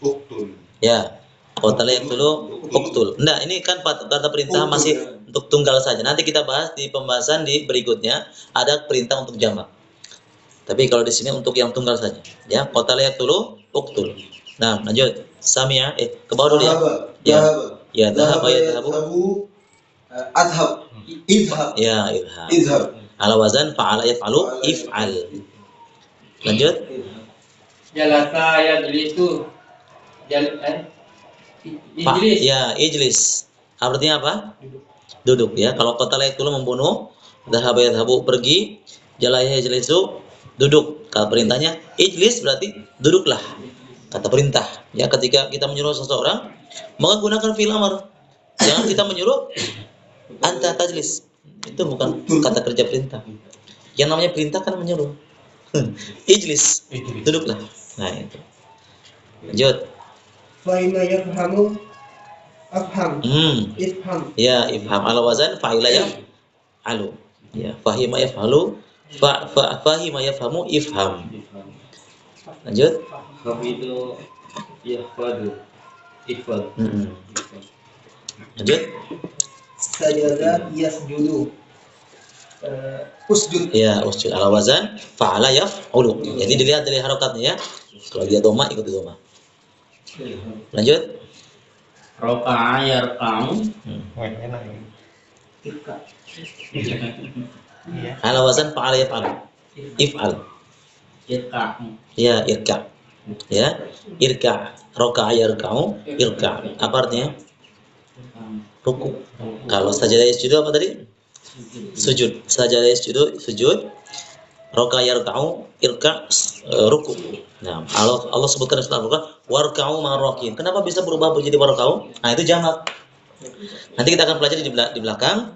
Uktul. Ya. Qatala yaqtulu uqtul. Nah, ini kan kata perintah masih untuk tunggal saja. Nanti kita bahas di pembahasan di berikutnya ada perintah untuk jamak. Tapi kalau di sini untuk yang tunggal saja. Ya, qatala yaqtulu uqtul. Nah, lanjut. Sami'a ke bawah dulu ya. Ya. Ya, dhahaba yadhhabu. Adhab. Idhab. Ya, idhab. Idhab. Ala wazan fa'ala yaf'alu if'al. Lanjut. Jalasa yajlisu. Ijlis. Ya, ijlis. Artinya apa? Duduk ya. Kalau qatala yaqtulu membunuh, dhahaba yadhhabu pergi, jalaya yajlisu duduk. Kalau perintahnya ijlis berarti duduklah. Kata perintah. Ya, ketika kita menyuruh seseorang, maka gunakan fi'il amr. Jangan kita menyuruh anta tajlis. Itu bukan kata kerja perintah. Yang namanya perintah kan menyuruh. Ijlis, duduklah. Nah, itu. Lanjut. Fa'ila yafhamu afham. Ifham. Ya, ifham ala wazan fa'ila yaf'alu. Ya, fahima yaf'alu, fahima yafhamu ifham. Lanjut. Hafidu yahfadu. Ifad. Lanjut. Sajada yasjudu. Usjud. Ya, usjud ala wazan fa'ala yaf'ulu. Jadi dilihat dari harokatnya ya. Kalau dia doma ikut doma. Lanjut. Roka'a yarka'u. Ala wazan fa'ala yaf'alu. If'al. Yarka'u. Ya, irka. Ya, irka. Roka'a yarka'u, irka. Apa artinya? Ruku. Kalau sajadah yasjudu apa tadi? Sujud. Sajadah yasjudu sujud. Roka'a yarka'u, irka ruku. Nah, Allah sebutkan dalam Al-Qur'an warka'u ma'arrakin. Kenapa bisa berubah menjadi warka'u? Nah, itu jamak. Nanti kita akan pelajari di belakang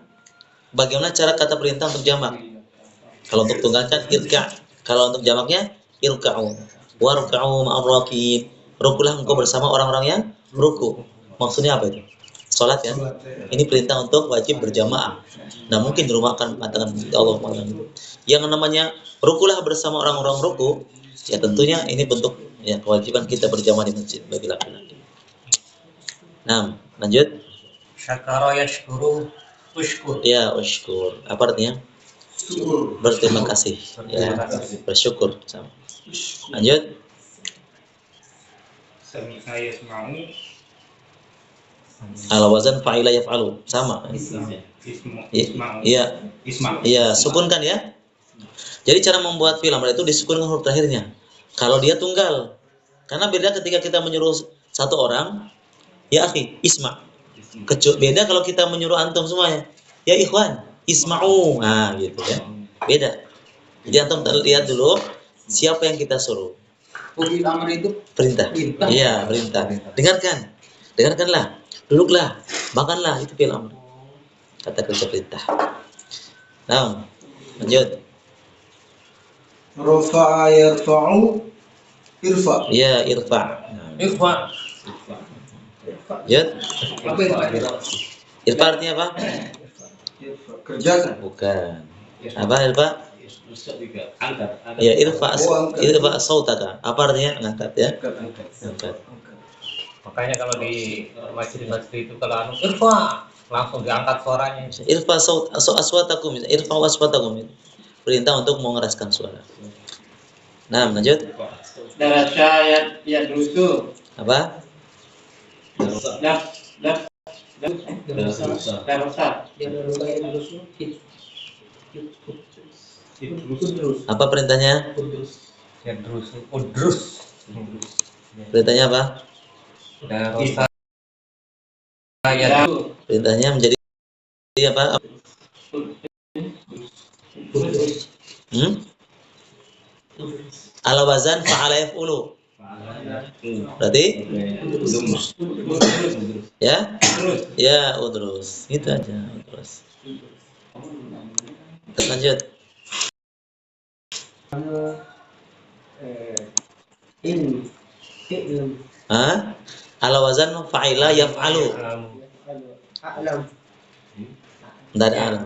bagaimana cara kata perintah untuk jamak. Kalau untuk tunggal kan irka. Kalau untuk jamaknya irka'u. Warka'u ma'arrakin. Rukulah engkau bersama orang-orang yang ruku. Maksudnya apa itu? Salat ya. Ini perintah untuk wajib berjamaah. Nah, mungkin di rumah akan mengatakan Allah mengatakan itu. Yang namanya rukulah bersama orang-orang ruku, ya tentunya ini bentuk ya kewajiban kita berjamaah di masjid bagi laki-laki. Nah, lanjut. Syakara yashkuru. Ushkur. Ya, ushkur. Apa artinya? Berterima kasih. Ya, bersyukur. Sama. Lanjut. Sami'a yasma'u. Ala wazan fa'ila yaf'alu. Sama. Iya. Iya, sukunkan ya. Jadi cara membuat fi'il amr itu disukunkan huruf terakhirnya. Kalau dia tunggal. Karena beda ketika kita menyuruh satu orang, ya akhi, isma. Beda kalau kita menyuruh antum semuanya. Ya ikhwan, isma'u. Nah, gitu ya. Beda. Jadi antum lihat dulu siapa yang kita suruh. Fi'il amr itu Perintah. Iya, perintah. Dengarkan. Dengarkanlah. Duduklah. Makanlah. Itu fi'il amr. Kata kerja perintah. Nah, lanjut. Rafa'a yarfa'u. Irfa. Ya, irfa. Irfa. Lanjut. apa itu? Irfa artinya apa? Kerjakan. Bukan. Apa irfa? Angkat. Ya, irfa sautaka. Apa artinya? Angkat ya. Angkat. Makanya kalau di masjid-masjid itu kalau irfa langsung diangkat suaranya. Irfa aswatakum. Irfa aswatakum. Perintah untuk mengeraskan suara. Nah, lanjut. Darasya yadrusu. Apa? Darasa. Apa perintahnya? Udrus. Perintahnya apa? Darasa. Perintahnya menjadi apa? Ala wazan fa'ala yaf'ulu. Berarti ya? Ya, udrus. Itu aja, udrus. Terus lanjut. Ala wazan fa'ila yaf'alu. A'lam. Enggak ada alam.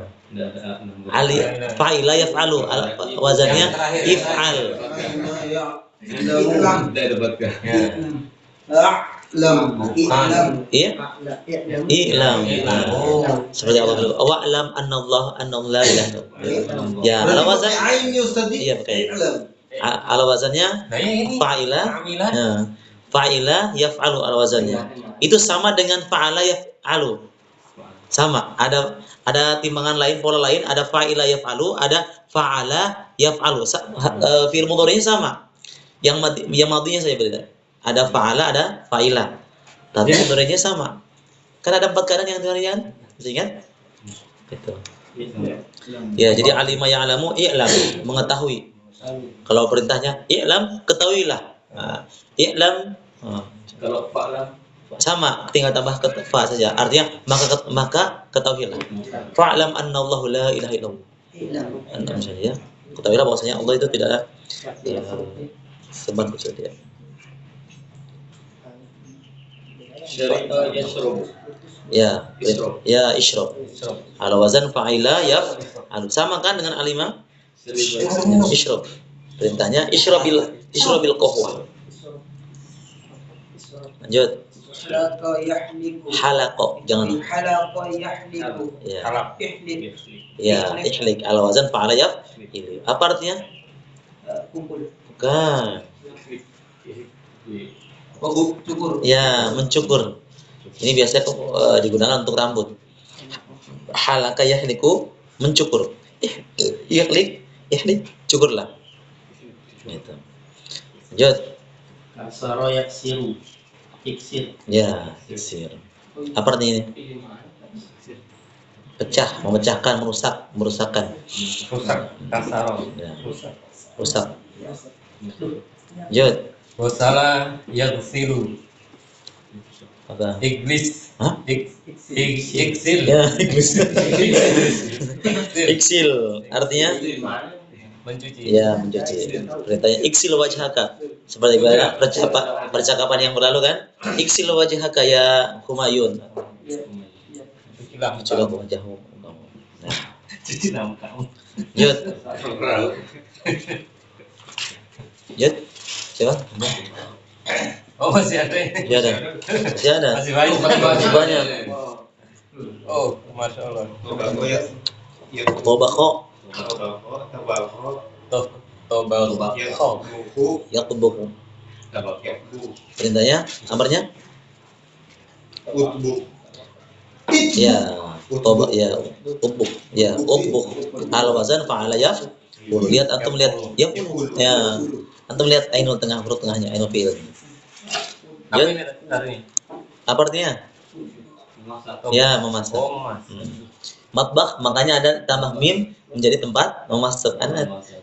Ali fa'ila yaf'alu. Wazannya if'al. A'lam. I'lam. Iya. I'lam. Seperti Allah dulu. Wa'lam annallah la ilaha illallah. Ya, ala wazan. Ain ya Ustaz. Iya, pakai. I'lam. Ala wazannya Nah ini fa'ila. Fa'ila. Nah, fa'ila yaf'alu ala wazannya. Itu sama dengan fa'ala yaf'alu. Sama, ada timbangan lain, pola lain, ada fa'ila yaf'alu, ada fa'ala yaf'alu. Fi'il mudhari'nya sama. Yang madhinya saya beda. Ada fa'ala, ada fa'ila. Tapi mudhari'nya sama. Kan ada 4 keadaan yang harian, masih ingat? Gitu. Ya, jadi alima ya'lamu i'lam, mengetahui. Kalau perintahnya i'lam, ketahuilah. Nah, i'lam Kalau fa'lam sama, tinggal tambah fa saja. Artinya maka ketahuilah. Fa'lam annallahu la ilaha illallah. Anda misalnya ya. Ketahuilah bahwasanya Allah itu tidak ada sebab kecuali Dia. syari'a yashrub. Ya, Isyrab. ya isyrab. Ala wazan fa'ila yaf'alu. Sama kan dengan alima? Isyrab. Perintahnya isyrabil qahwa. Lanjut. Halaqo, jangan. Halaqa yahliqu. Ya. Halak. Ihlib. Ya, ihlik ala wazan fa'ala yaf'il. Apa artinya? Kumpul. Bukan. Oh, cukur. Ya, mencukur. Ini biasanya digunakan untuk rambut. Halaka yahliku, mencukur. Ihlik, cukurlah. Gitu. Lanjut. Kasara yaksiru. Iksir. Ya, iksir. Apa artinya ini? Pecah, memecahkan, merusakkan. Rusak. Kasaro. Ya. Rusak. Lanjut. Wasala yaghsilu. Apa? Iglis. Hah? Iksil. Ya, iksil. Artinya? Mencuci. Ya, mencuci. Perintahnya iksil wajhaka. Seperti percakapan yang berlalu kan? Iksil wajhaka ya Humayun. Cucilah Coba muka. wajahmu. Nah, Cuci muka. Yud. Yud. Coba. Oh masih ada. Masih ada. Masih ada. Masih banyak. Masih banyak. Oh, masya Allah. Tobako. Tobal. Yaktubuku. Perintahnya, amarnya? Ya, toba ya, ubuk, ya, ubuk. Al wazan fa'ala yaf. Lihat antum lihat, ya, antum lihat ainul tengah, huruf tengahnya, ainul fi'il. Apa Ya, ini artinya? apa artinya? Ya, memasak. Oh, memasak. Matbakh, makanya ada tambah mim menjadi tempat memasak.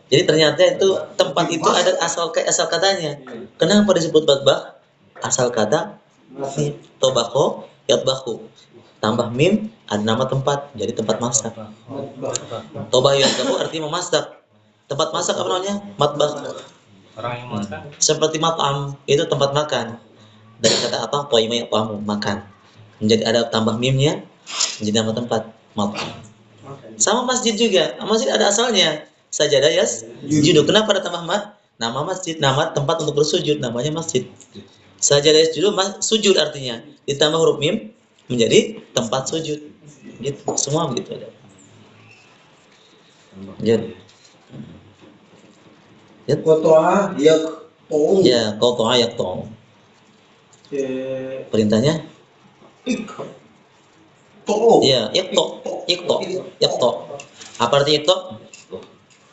Jadi ternyata itu tempat itu ada asal katanya. Kenapa disebut matbakh? Asal kata tobako, yatbaku. Tambah mim ada nama tempat, jadi tempat masak. Tobah yatbaku artinya memasak. Tempat masak apa namanya? Matbakh. Orang yang masak. Seperti mat'am itu tempat makan. Dari kata apa? Toima yat'amu, makan. Menjadi ada tambah mimnya menjadi nama tempat mat'am. Sama masjid juga. Masjid ada asalnya. Sajadah judo. Kenapa ada tambah nama masjid? Nama tempat untuk bersujud namanya masjid. Sajadah judo sujud artinya. Ditambah huruf mim menjadi tempat sujud. Gitu. Semua begitu ada. Jadi. Qata'a yaqta'u. Ya, qata'a yaqta'u. Perintahnya? Iqta'u. Ya, iqta. Apa artinya iqta?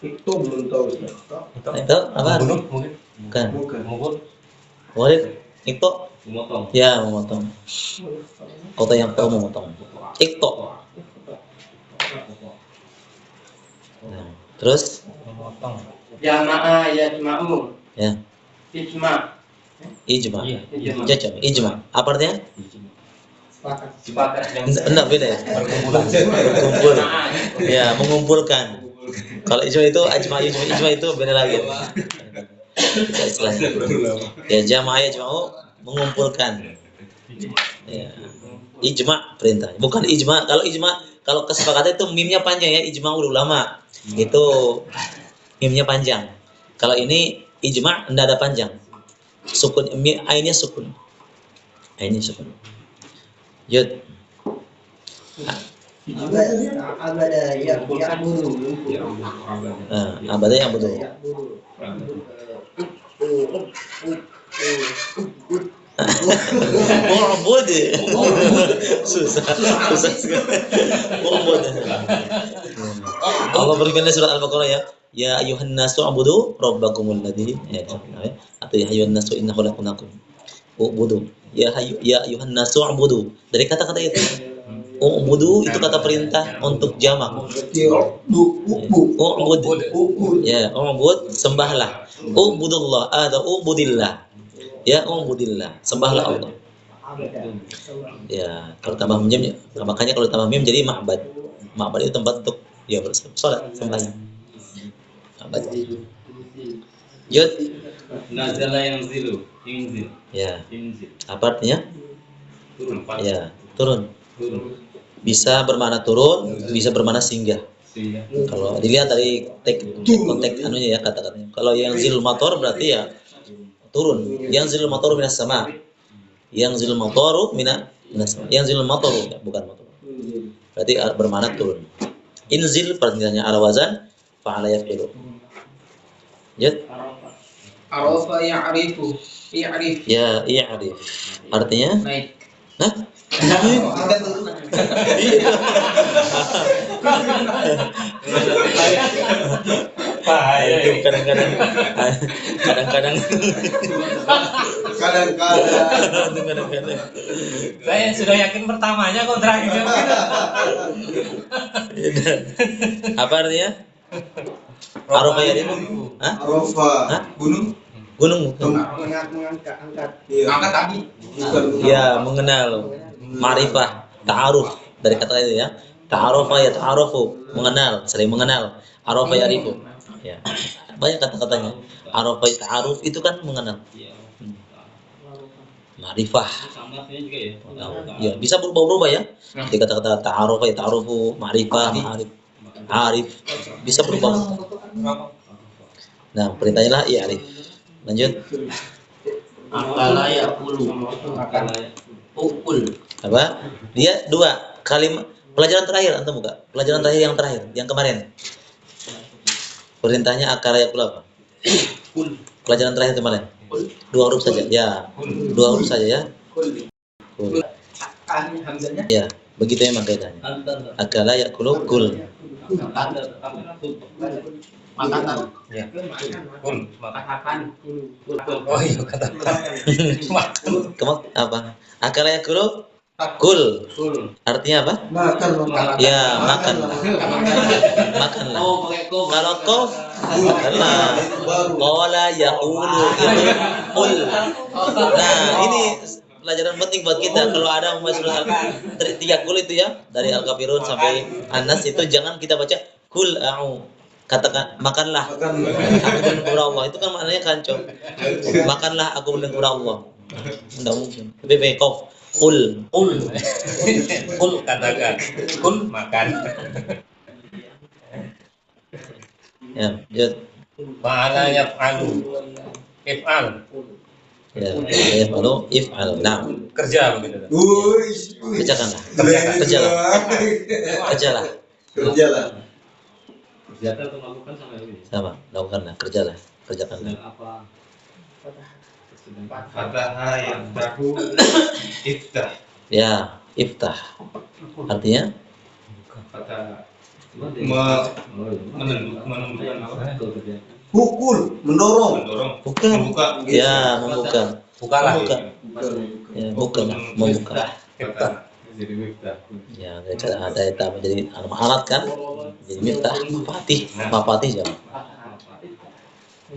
Itu belum tahu. Itu apa? Bunuh mungkin. Bukan. Mukul. Walid, iqta. Memotong. Ya, memotong. Qata yang tahu memotong. Iqta. Nah, terus? Memotong. Jama'a yajma'u. Ya, Ijma'. ijma. Iya. Cocok, ijma. Apa artinya? Sepakat. Enggak beda ya? Perkumpulan. Kumpul. Ya, mengumpulkan. Kalau ijma itu ijma itu beda lagi. Kita istilahnya. Ya, jamaah yajma'u mengumpulkan. Ya. Ijma perintah. Bukan ijma. Kalau kesepakatan itu mimnya panjang ya, ijma'ul ulama. Itu mimnya panjang. Kalau ini ijma' enggak ada panjang. Sukun ainnya sukun. Ini sukun. Yud. Abada ya'budu. Abada yang betul. U'bud. Susah sekali. U'bud. Allah berfirman surat Al-Baqarah ya. Ya ayuhan nasu ubudu rabbakumul ladzi atau ya ayuhan nasu inna khalaqnakum ubudu. Ya ayuhan nasu ubudu. Dari kata-kata itu. Ubudu itu kata perintah untuk jamak. Ubud. Ya, ubud sembahlah. Ubudullah atau ubudillah. Ya, ubudillah. Sembahlah Allah. Ya, kalau tambah mim makanya kalau tambah mim jadi ma'bad. Ma'bad itu tempat untuk ya salat sembahyang. Ma'bad. Yud. Nazala yang zilu, inzil. Ya. Inzil. Apa artinya? Turun. Ya, turun. Turun. Bisa bermakna turun, bisa bermakna singgah. Sehingga Kalau dilihat dari konteks anunya ya kata-katanya. Kalau yang zil motor berarti ya turun. Yang zil motor minas sama. Yang zil motor minas sama. Yang zil motor bukan motor. Berarti bermakna turun. Inzil pertanyaannya ala wazan fa'ala yaf'ilu. Jad. Arafa ya'rifu. I'rif. Ya, i'rif. Artinya? Naik. Hah? Bahaya Itu ini. kadang-kadang Saya sudah yakin pertamanya kok terakhirnya begitu. apa artinya? Arafa ya dia? Hah? Arafa. Hah? Gunung. Gunung. Mengangkat. Iya. Angkat tadi. Bukan. Ya, mengenal. Ma'rifah, ta'aruf dari kata itu ya. Ta'arufa ya ta'arufu, mengenal, saling mengenal. Arafa ya arifu. Ya. Banyak kata-katanya. Arafa ya ta'aruf itu kan mengenal. Ma'rifah. sama juga ya. Ya, bisa berubah-ubah ya. Di kata-kata ta'arufa ya ta'arufu, ma'rifah, ma'arif, arif. Bisa berubah. Nah, perintahnya lah iya arif. Lanjut. Akala ya'kulu. Ukul. Apa? Dia dua kalimat pelajaran terakhir antum buka. Pelajaran terakhir yang kemarin. Perintahnya akala yakul apa? Pelajaran terakhir kemarin. Dua huruf saja. Ya. Dua huruf saja ya. Kul. Hamzanya. Ya, begitu memang kaidahnya. Akala yakulu kul. Makanan. Ya. Kul, makan. Makan. Oh iya katakan. Makan. Kemak apa? Akala yakulu kul. Artinya apa? Makan. Ya, makanlah. Makanlah. Oh, pakai kof. Kalau kof karena qala yaqulu itu qul. Nah, ini pelajaran penting buat kita. Kalau ada masuk tiga kul itu ya, dari Al-Kafirun sampai An-Nas itu jangan kita baca kul a'u. Katakan makanlah aku mendengar Allah. Itu kan maknanya kanco. Makanlah aku mendengar Allah. Enggak mungkin. Lebih kof. Kul. Kul katakan. Kul makan. Ya, jod. Ma'ala yaf'alu. If'al. Ya, lalu if'al. Nah, Kerja begitu. kerjakanlah. Kerjalah. Kerjalah. Kerjalah. Kerjakan atau melakukan sama ini. Sama, lakukanlah, kerjalah, kerjakanlah. Sedang apa? Fataha yang tahu iftah. Ya, iftah. Artinya? Fataha Menentukan apa? Pukul, mendorong. mendorong, Bukan. membuka. Ya, membuka. Bukalah. Buka. Ya, bukan. Membuka. Fataha. Jadi miftah. Ya, ada eta menjadi alat kan? Jadi miftah, mafati jama.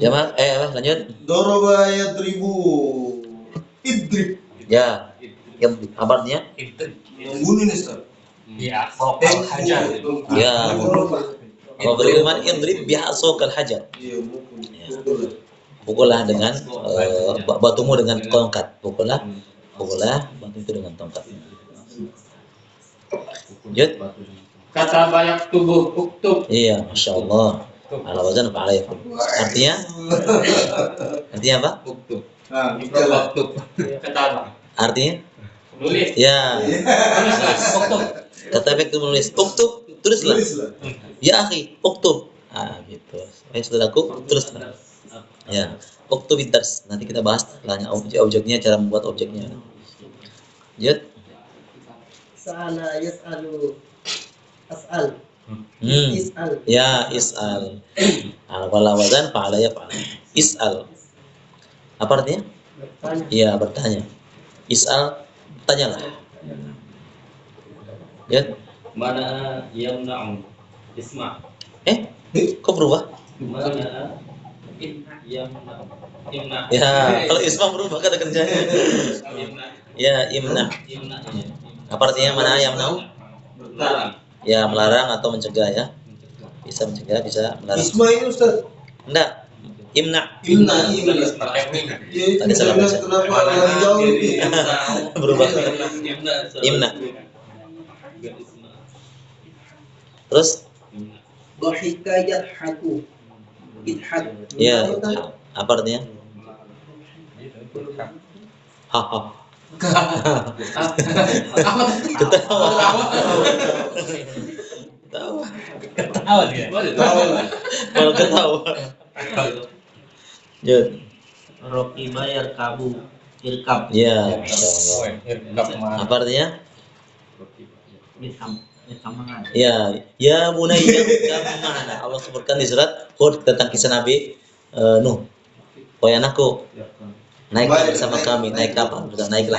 Jama, lanjut. Doroba yadribu. Idrib. Ya, yang apa artinya? Membunuh nih, Ustaz. Ya, sokal hajar. Ya, Allah berfirman idrib bi'asokal hajar. Iya, mukul. Pukullah dengan batumu dengan tongkat. Pukullah batu itu dengan tongkat. Lanjut. Kata banyak tubuh uktub. Iya, masya Allah. Ala wazan fa'ala yakul. Artinya apa? Nah, kerjalah. Kata Artinya Nulis. Ya, Uktub. kata efektif menulis. Uktub, tulislah. Tulislah. Ya akhi, uktub. Ah, gitu. Saudaraku, tulislah. Ya, uktub dars. Nanti kita bahas setelahnya objeknya, cara membuat objeknya. Lanjut. Sa'ala yas'alu. As'al. Is'al. Ya, is'al. Wala wazan fa'ala yaf'al. Is'al. Apa artinya? Bertanya. Iya, bertanya. Is'al, tanyalah. Ya. Mana yamna'u isma. Kok berubah? Mana yamna'u imna. Ya, kalau isma berubah kata kerjanya. Imna. Ya, imna. Imna. Apa artinya mana yamna'u? Melarang. Ya, melarang atau mencegah ya. Bisa mencegah, bisa melarang. Isma ini Ustaz. Enggak. Imna. Imna. Pakai min. Ya, itu Tadi salah saya baca. bilang kenapa orang jauh ini? Berubah. Imna. Terus Dhahika yadhaku. Idhak. ya, apa artinya? Haha. Ketawa. Ketawa. Ketawa dia. Malah ketawa. Ya, Rokiba yarkabu. Irkab. ya. Insyaallah. Woi, irkab mana? Apa artinya? Irkam. Irkamangan. Ya, ya bunayya rukab ma'ana. Allah sebutkan di surat Hud tentang kisah Nabi Nuh. Wahai anakku, naiklah bersama kami. Naik kapal, naiklah.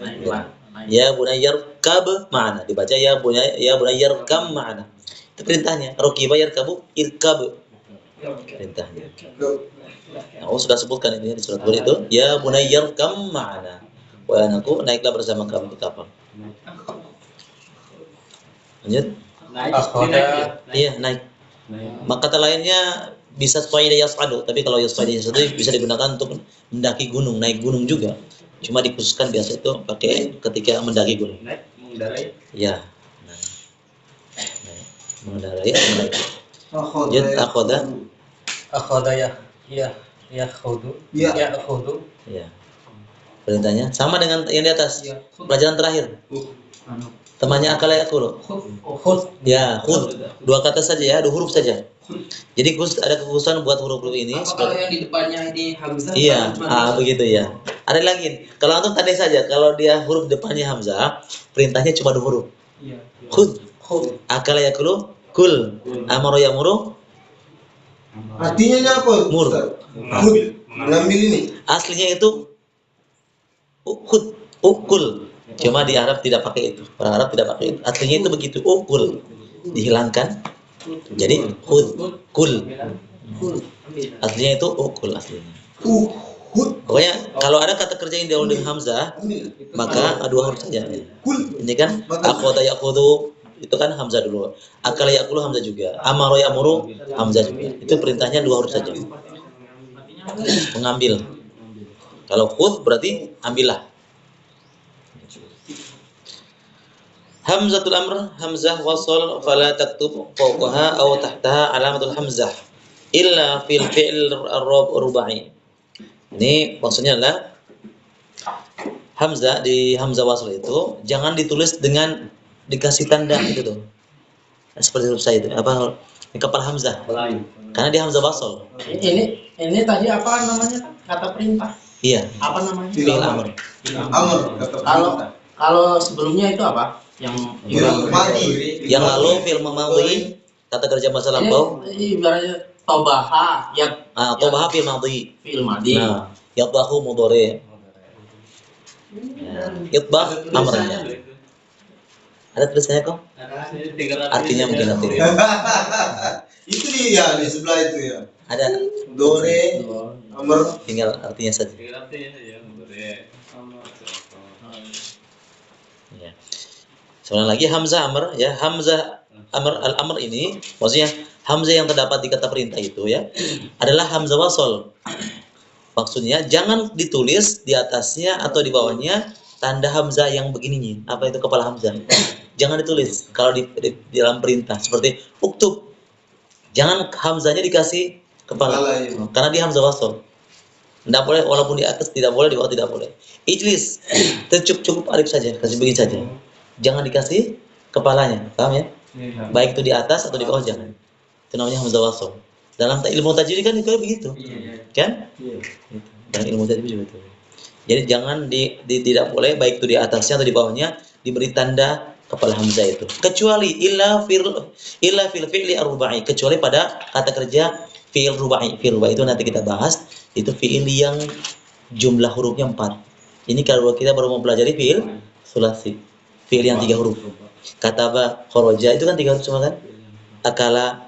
Naiklah. Ya bunayya rukab ma'ana. Dibaca ya bunayya rukab ma'ana. Itu perintahnya. Rakiba yarkabu irkab. Perintahnya. Nah, Allah sudah sebutkan itu ya di surat Hud itu. Ya bunayya rukab ma'ana. Wahai anakku, naiklah bersama kami di kapal. Lanjut. Akhoda. Iya, naik. Maka kata lainnya bisa suaida yas'adu, tapi kalau suaida yas'adu bisa digunakan untuk mendaki gunung, naik gunung juga. Cuma dikhususkan biasa itu pakai ketika mendaki gunung. Naik mengendarai. Ya. Mengendarai atau naik. Akhoda. Lanjut akhoda. Akhoda ya khudu. Ya. Ya khudu. Ya. Perintahnya sama dengan yang di atas. Pelajaran terakhir. Temannya akala yakulu. Khud. Ya, khud. Dua kata saja ya, 2 huruf saja. Jadi ada kekhususan buat huruf-huruf ini. Apa kalau yang di depannya ini Hamzah? Iya, begitu ya. Ada lagi. Kalau antum tadi saja, kalau dia huruf depannya hamzah, perintahnya cuma 2 huruf. Iya. Khud. Akala yakulu, kul. Amaro yamuru. Artinya apa? Mur. Ustaz? Hud. Mengambil ini. Aslinya itu khud, ukul. Cuma di Arab tidak pakai itu. Orang Arab tidak pakai itu. Aslinya itu begitu, ukul. Dihilangkan. Jadi khud, kul. Aslinya itu ukul aslinya. Hud. Pokoknya kalau ada kata kerja yang diawali dengan hamzah, Ambil. maka 2 huruf saja. Kul. Ini kan akhota yakhudhu itu kan hamzah dulu. Akala yakulu hamzah juga. Amaro yamuru hamzah juga. Itu perintahnya 2 huruf saja. Mengambil. Kalau khudh berarti ambillah. Hamzatul amr, hamzah wasal fala taktub fawqaha aw tahtaha alamatul hamzah illa fil fi'l ar-rubai. Ini maksudnya adalah hamzah di hamzah wasal itu jangan ditulis dengan dikasih tanda gitu tuh. Nah, seperti huruf saya itu apa di kepala hamzah. Karena di hamzah wasal. Ini tadi apa namanya? Kata perintah. Iya, Apa namanya? fi'il amr. Amr. Kata perintah. Kalau sebelumnya itu apa? Yang mati. Yang lalu fi'il madhi kata kerja masa lampau. Ini ibaratnya tobaha ya Tobaha fi'il madhi. fi'il madi. Nah, yatbahu mudhari. Yatbah amrnya. Ada tulisannya kok? Artinya mungkin nanti. Itu dia di sebelah itu ya. Ada, Dore. Amr. tinggal artinya saja. Ya. Sekarang lagi hamzah amr ya, hamzah amr al-amr ini maksudnya hamzah yang terdapat di kata perintah itu ya adalah hamzah wasal. Maksudnya jangan ditulis di atasnya atau di bawahnya tanda hamzah yang begini. Apa itu kepala hamzah? Jangan ditulis kalau di dalam perintah seperti uktub. Jangan hamzahnya dikasih kepala Kepala, ya. karena dia hamzah wasal. Tidak boleh, walaupun di atas tidak boleh, di bawah tidak boleh. Ijlis, cukup alif saja, kasih begini saja. Jangan dikasih kepalanya, paham ya? Baik itu di atas atau di bawah jangan. Itu namanya hamzah wasl. Dalam ilmu tajwid kan juga begitu, kan? Dalam ilmu tajwid juga begitu. Jadi jangan tidak boleh baik itu di atasnya atau di bawahnya diberi tanda kepala hamzah itu. Kecuali illa fil fi'li ar-rubai, kecuali pada kata kerja fi'il rubai. Fi'il rubai itu nanti kita bahas, itu fi'il yang jumlah hurufnya 4. Ini kalau kita baru mempelajari fi'il sulasi. Fi'il yang 3 huruf. Kataba, kharaja itu kan 3 huruf semua kan? Akala,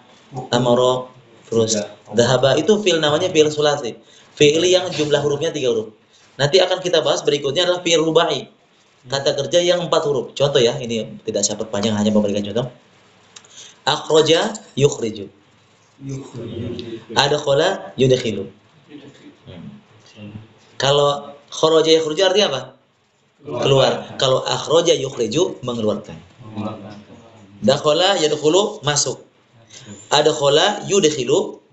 amara, terus dhahaba itu fi'il namanya fi'il sulasi. Fi'il yang jumlah hurufnya 3 huruf. Nanti akan kita bahas berikutnya adalah fi'il rubai. Kata kerja yang 4 huruf. Contoh ya, ini tidak saya perpanjang, hanya memberikan contoh. Akhraja yukhriju. Adkhala yudkhilu. Kalau kharaja yukhriju artinya apa? Keluar. Kalau akhraja yukhriju mengeluarkan. Dakhala yadkhulu masuk. Adkhala yudkhilu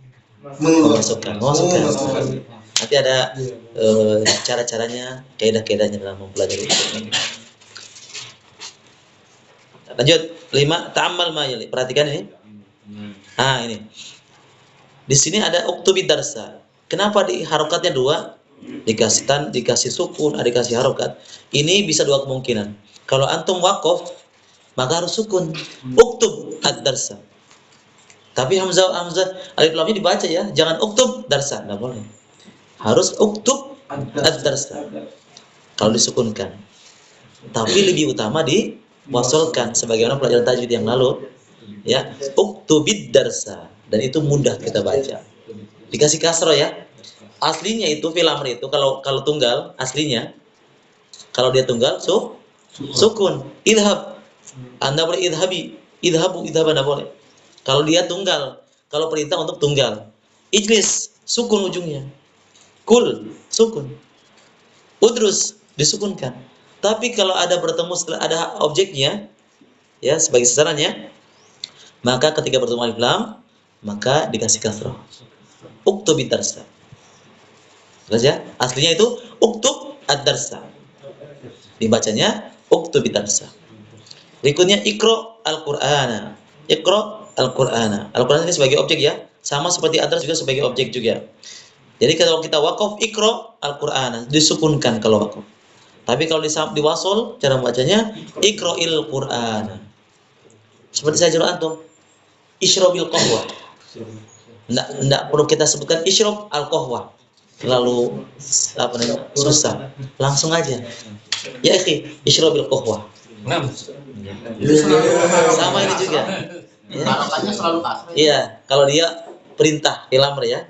memasukkan. Nanti ada cara-caranya, kaidah-kaidahnya dalam mempelajari ini. Lanjut 5, ta'ammal ma yali. Perhatikan ini. Ini. Di sini ada uktubid darsa. Kenapa di harokatnya 2? Dikasih sukun, dikasih harokat. Ini bisa 2 kemungkinan. Kalau antum waqaf, maka harus sukun. Uktub ad-darsa. Tapi hamzah alif lamnya dibaca ya. Jangan uktub darsa, enggak boleh. Harus uktub ad-darsa. Kalau disukunkan. Tapi lebih utama diwasolkan sebagaimana pelajaran tajwid yang lalu. Ya, uktubid darsa, dan itu mudah kita baca. Dikasih kasroh ya. Aslinya itu fi'il amr itu kalau tunggal aslinya, kalau dia tunggal sukun. Idhab. Anda boleh idhabi, idhabu, idhab Anda boleh. Kalau dia tunggal, kalau perintah untuk tunggal. Ijlis, sukun ujungnya. Kul, sukun. Udrus, disukunkan. Tapi kalau ada bertemu setelah ada objeknya, ya sebagai sasarannya, maka ketika bertemu alif lam, maka dikasih kasrah. Uktubid darsa. Jelas ya? Aslinya itu uktub ad-darsa. Dibacanya uktubid darsa. Berikutnya ikra al-Qur'ana. Ikra al-Qur'ana. Al-Qur'an ini sebagai objek ya, sama seperti ad-dars juga sebagai objek juga. Jadi kalau kita waqaf ikra al-Qur'ana, disukunkan kalau waqaf. Tapi kalau diwasol, cara membacanya ikra'il Qur'ana. Seperti saya juru antum, isyrobil qahwah. Enggak perlu kita sebutkan isyrob al-qahwah. Lalu susah. Langsung aja. Ya akhi, isyrobil qahwah. Sama ini juga. Ya. Harokannya selalu kasar. Iya, kalau dia perintah ilamr ya.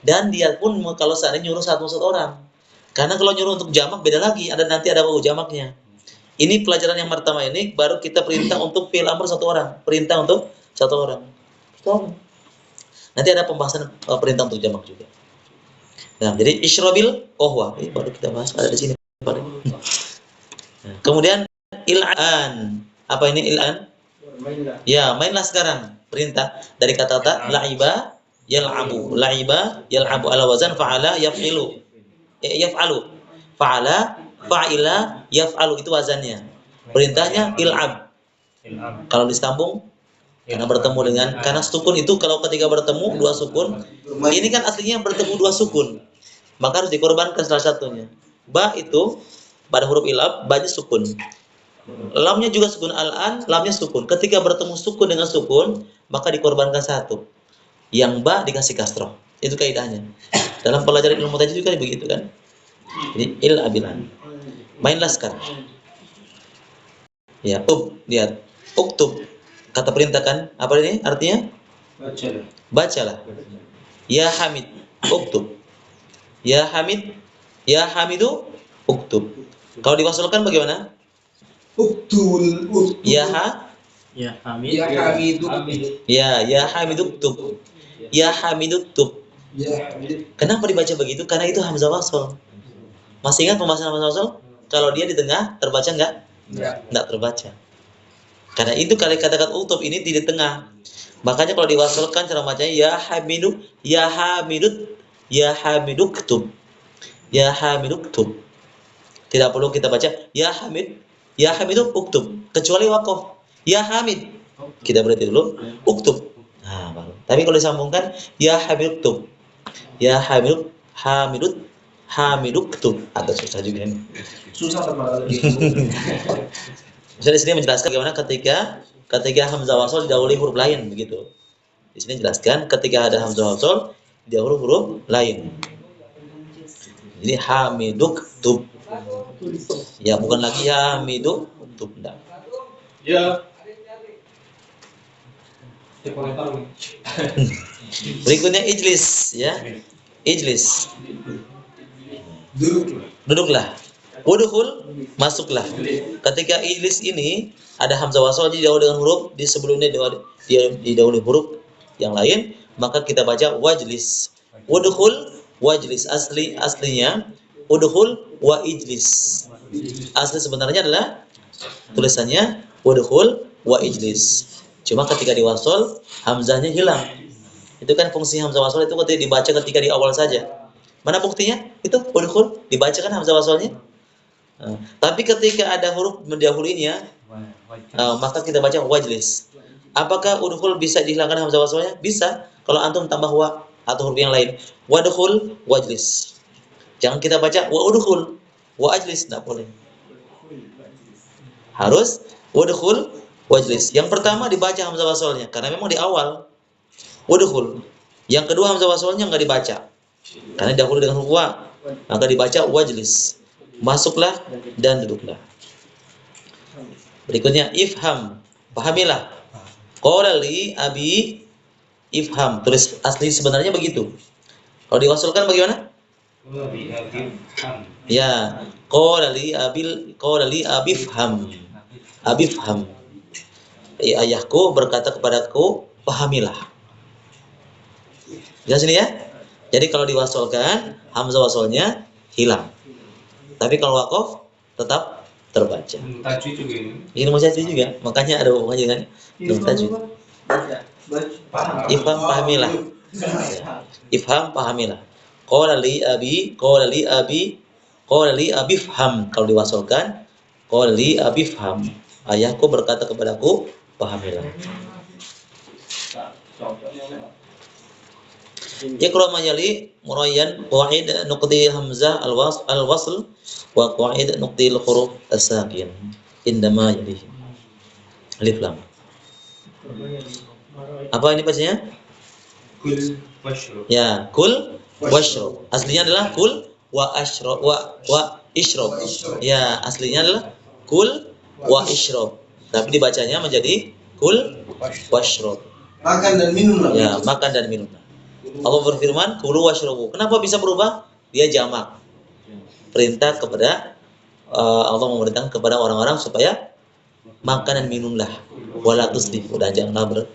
Dan dia pun kalau seandainya nyuruh satu orang. Karena kalau nyuruh untuk jamak beda lagi, nanti ada wau jamaknya. Ini pelajaran yang pertama ini baru kita perintah untuk fi'il amr 1 orang, perintah untuk 1 orang. Nanti ada pembahasan perintah untuk jamak juga. Nah, jadi isyrobil qahwah, ini baru kita bahas ada di sini. Nah, kemudian il'an. Apa ini il'an? Ya, mainlah sekarang. Perintah dari kata-kata la'iba yal'abu. La'iba yal'abu ala wazan fa'ala yaf'ilu. Yaf'alu. Fa'ala, fa'ila, yaf'alu itu wazannya. Perintahnya il'ab. Kalau disambung karena bertemu dengan karena sukun itu kalau ketika bertemu 2 sukun, ini kan aslinya bertemu 2 sukun. Maka harus dikorbankan salah satunya. Ba itu pada huruf il'ab, ba-nya sukun. Lamnya juga sukun al-an, lamnya sukun. Ketika bertemu sukun dengan sukun, maka dikorbankan satu. Yang ba dikasih kasroh. Itu kaidahnya. Dalam pelajaran ilmu tajwid juga begitu kan. Jadi il-abilan. Mainlah sekarang. Ya, lihat. Uktub. Kata perintah kan, apa ini artinya? Bacalah. Ya Hamid, uktub. Ya Hamid, ya Hamidu, uktub. Kalau diwasalkan bagaimana? Uktul. Ya Hamid. Ya Hamidu. Ya Hamid uktub. Ya Hamid uktub. Ya Hamid. Kenapa dibaca begitu? Karena itu hamzah wasl. Masih ingat pembahasan hamzah wasl? Kalau dia di tengah terbaca enggak? Enggak terbaca. Karena itu kali kata-kata uktub ini di tengah. Makanya kalau diwasalkan cara bacanya ya Hamidu, ya Hamidut, ya Hamiduktub. Ya Hamid uktub. Tidak perlu kita baca ya Hamid uktub, kecuali waqaf. Ya Hamid. Kita berarti dulu uktub. Nah, baru. Tapi kalau disambungkan ya Hamid uktub. Ya Hamid uktub. Agak susah juga ini. Susah teman. Misalnya di sini menjelaskan bagaimana ketika hamzah wasal didahului huruf lain begitu. Di sini jelaskan ketika ada hamzah wasal didahului huruf lain. Jadi hamiduk tub. Ya bukan lagi hamiduk tub. Enggak. Ya. Berikutnya ijlis ya. Ijlis. Duduklah. Udkhul, masuklah. Ketika ijlis ini ada hamzah wasal didahului dengan huruf di sebelumnya didahului huruf yang lain, maka kita baca wajlis. Udkhul wajlis, aslinya udkhul wa ijlis. Asli sebenarnya adalah tulisannya udkhul wa ijlis. Cuma ketika diwasal hamzahnya hilang. Itu kan fungsi hamzah wasal itu ketika dibaca ketika di awal saja. Mana buktinya? Itu udkhul dibacakan hamzah wasalnya. Tapi ketika ada huruf mendahulunya maka kita baca wajlis. Apakah udkhul bisa dihilangkan hamzah wasalnya? Bisa. Kalau antum tambah wa atau huruf yang lain. Wadkhul wajlis. Jangan kita baca wa udkhul wa ajlis, enggak boleh. Harus wadkhul wajlis. Yang pertama dibaca hamzah wasalnya karena memang di awal. Wadkhul. Yang kedua hamzah wasalnya enggak dibaca. Karena dahulu dengan huruf wa, maka dibaca wajlis. Masuklah dan duduklah. Berikutnya ifham, pahamilah. Qala li abi ifham. Tulis asli sebenarnya begitu. Kalau diwasalkan bagaimana? Ya, qala li abifham. Abifham. Ayahku berkata kepadaku, pahamilah. Jelas ini ya? Jadi kalau diwasalkan hamzah wasalnya hilang. Tapi kalau waqaf tetap terbaca. Tajwid juga ini. Ilmu tajwid juga, makanya ada hubungannya dengan ilmu tajwid. Ifham pahamilah. Ifham pahamilah. Qala li abifham. Kalau diwasalkan qala li abifham. Ayahku berkata kepadaku, pahamilah. Iqra ma yali murayyan qawaid nuqdi hamzah al-wasl wa qawaid nuqdi al-huruf as-sakin indama yali. Alif lam. Apa ini bacanya? Kul washrub. Ya, kul washrub. Aslinya adalah kul wa ashrab wa ishrab. Ya, aslinya adalah kul wa ishrab. Tapi dibacanya menjadi kul washrab. Makan dan minum lah. Ya, makan dan minum. Allah berfirman, kulu washrabu. Kenapa bisa berubah? Dia jamak. Perintah kepada Allah memerintahkan kepada orang-orang supaya makan dan minumlah. Wala tusrifu, dan janganlah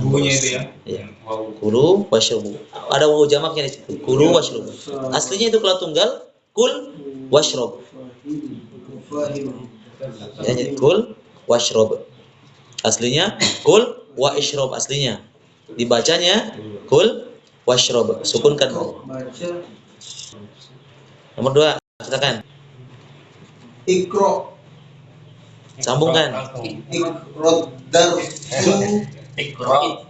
Bunyinya itu ya. Ya. Wow. Kulu washrabu. Ada wawu jamaknya di situ. Kulu washrabu. Aslinya itu kalau tunggal kul washrab. Ya, jadi kul washrab. Aslinya kul wa ishrab aslinya. Dibacanya kul washrab. Sukunkan. Nomor 2, silakan. Ikro. Sambungkan. Ikro darsu. Ikro.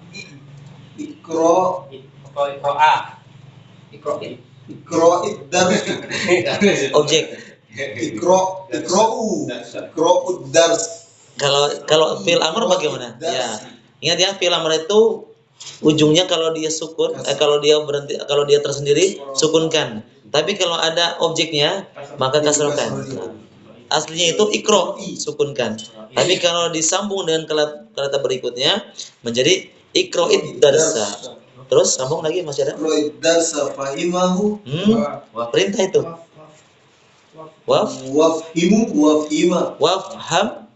Ikro. Ikro darsu. Objek. Ikrou dars. Kalau fi'il amr bagaimana? Ya. Ingat ya, fi'il amr itu ujungnya kalau dia sukun, kalau dia berhenti, kalau dia tersendiri sukunkan. Tapi kalau ada objeknya maka kasrohkan. Nah, aslinya itu ikro, sukunkan. Tapi kalau disambung dengan kata berikutnya menjadi ikroid darsa. Terus sambung lagi, masih ada? Ikroid darsa fahimahu. Perintah itu. Wafhimu wafhima. Wafham.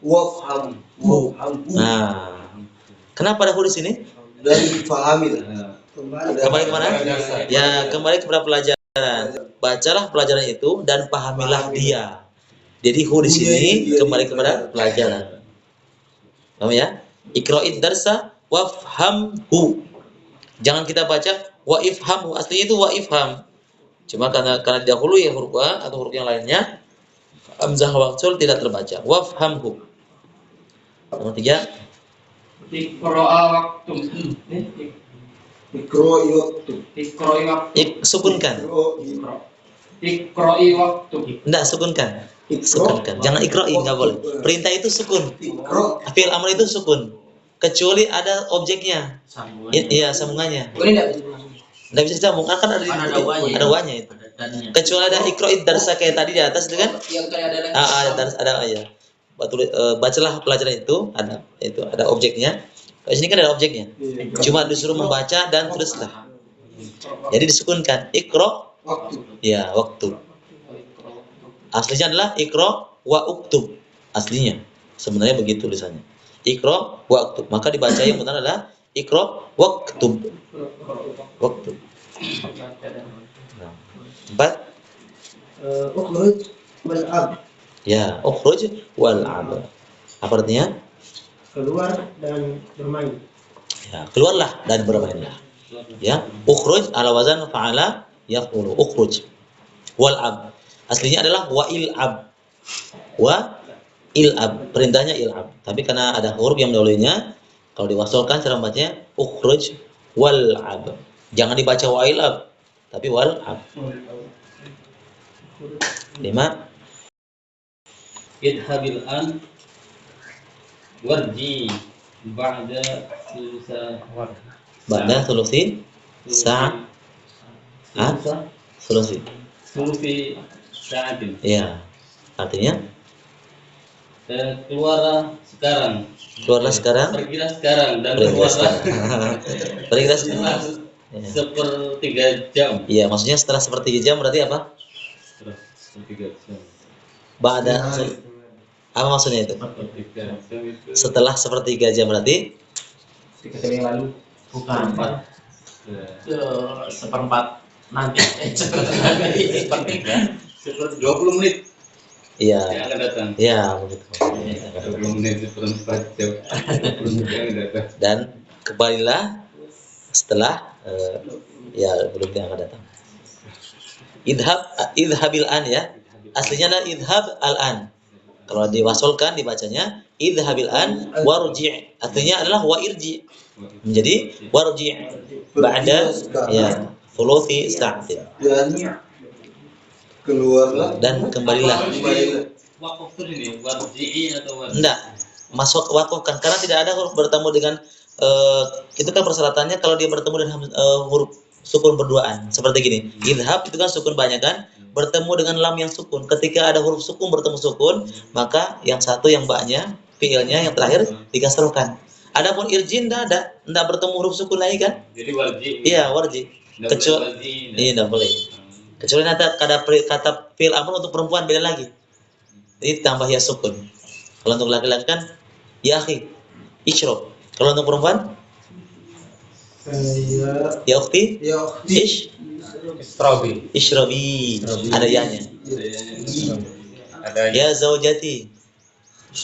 Nah, kenapa ada hu di sini? Dan fahamil. Kembali kemana? Ya, kembali kepada pelajaran. Bacalah pelajaran itu dan pahamilah dia. Jadi hu di sini kembali kepada pelajaran. Paham ya? Iqra'id darsa wafhamhu. Jangan kita baca wa ifhamhu. Aslinya itu wa ifham. Cuma karena didahului huruf wa atau huruf yang lainnya, hamzah waqtul tidak terbaca. Wafhamhu. Nomor 3. Ikro'a waktu. Ikro waktu. Ikro'i waktu. Sukunkan. Ikro'i waktu. Enggak, sukunkan. Sukunkan. Jangan ikro'i, enggak boleh. Perintah itu sukun. Ikro. Fi'il amr itu sukun. Kecuali ada objeknya. Iya, sambungannya. Boleh enggak bisa langsung? Enggak bisa disambung, kan ada wanya itu. Kecuali ada ikro'i darsa kayak tadi di atas itu kan. Yang tadi ada Ada dars, ada ya. Bacalah pelajaran itu ada objeknya. Di sini kan ada objeknya. Cuma disuruh membaca dan tulislah. Jadi disukunkan. Ikro. Waktu. Ya, waktu. Aslinya adalah ikro wa uktub. Aslinya. Sebenarnya begitu tulisannya. Ikro wa uktub. Maka dibaca yang benar adalah ikro waktub. Waktub. 4. ukhruj wal ab. Ya, ukhruj wal ab. Apa artinya? Keluar dan bermain. Ya, keluarlah dan bermainlah. Ya, ukhruj ala wazan fa'ala yaqulu ukhruj. Wal ab. Aslinya adalah wa il'ab. Wa il'ab. Perintahnya il'ab. Tapi karena ada huruf yang mendahulunya, kalau diwasolkan cara bacanya ukhruj wal ab. Jangan dibaca wa il'ab, tapi wal ab. 5. Idhabil an warji ba'da sulsa Ba'da thuluthi sa' thuluthi. sulusi sa'atin. Ya. Artinya Keluarlah sekarang. keluarlah sekarang. Pergilah sekarang dan Pergilah keluarlah sekarang. Pergilah setelah sekarang. Ya. sepertiga jam. Iya, maksudnya setelah sepertiga jam berarti apa? Setelah sepertiga jam. Ba'da. Apa maksudnya itu? Sepertiga jam itu Setelah sepertiga jam berarti 3 jam yang lalu. Bukan. Seperempat nanti. sepertiga 20 menit iya. yang akan datang. Iya, begitu. 20 menit seperempat jam. 20 menit yang akan datang. Dan kembalilah setelah ya belum yang akan datang. Idhabil an ya. Aslinya adalah idhab al-an. Kalau diwasolkan dibacanya idhabil an warji'. Artinya adalah wa irji. Menjadi warji' ba'da ya thuluthi sa'atin. Dan keluarlah. Dan kembalilah. Wakaf itu ini warji'i atau warji'? Enggak, masuk wakufkan karena tidak ada huruf bertemu dengan itu kan persyaratannya kalau dia bertemu dengan huruf sukun berduaan seperti gini. Idhab itu kan sukun banyak kan, bertemu dengan lam yang sukun. Ketika ada huruf sukun bertemu sukun, maka yang satu yang baknya, fiilnya yang terakhir dikasrahkan. Adapun irjin enggak bertemu huruf sukun lagi kan? Jadi warji'. Iya, warji. Kecuali iya enggak boleh. Kecuali nanti kata fiil amr untuk perempuan beda lagi. Jadi tambah ya sukun. Kalau untuk laki-laki kan ya akhi, isyrab. Kalau untuk perempuan ya ukhti, Istrobi. ishrabi. Ada ya-nya. Ada Ya zaujati,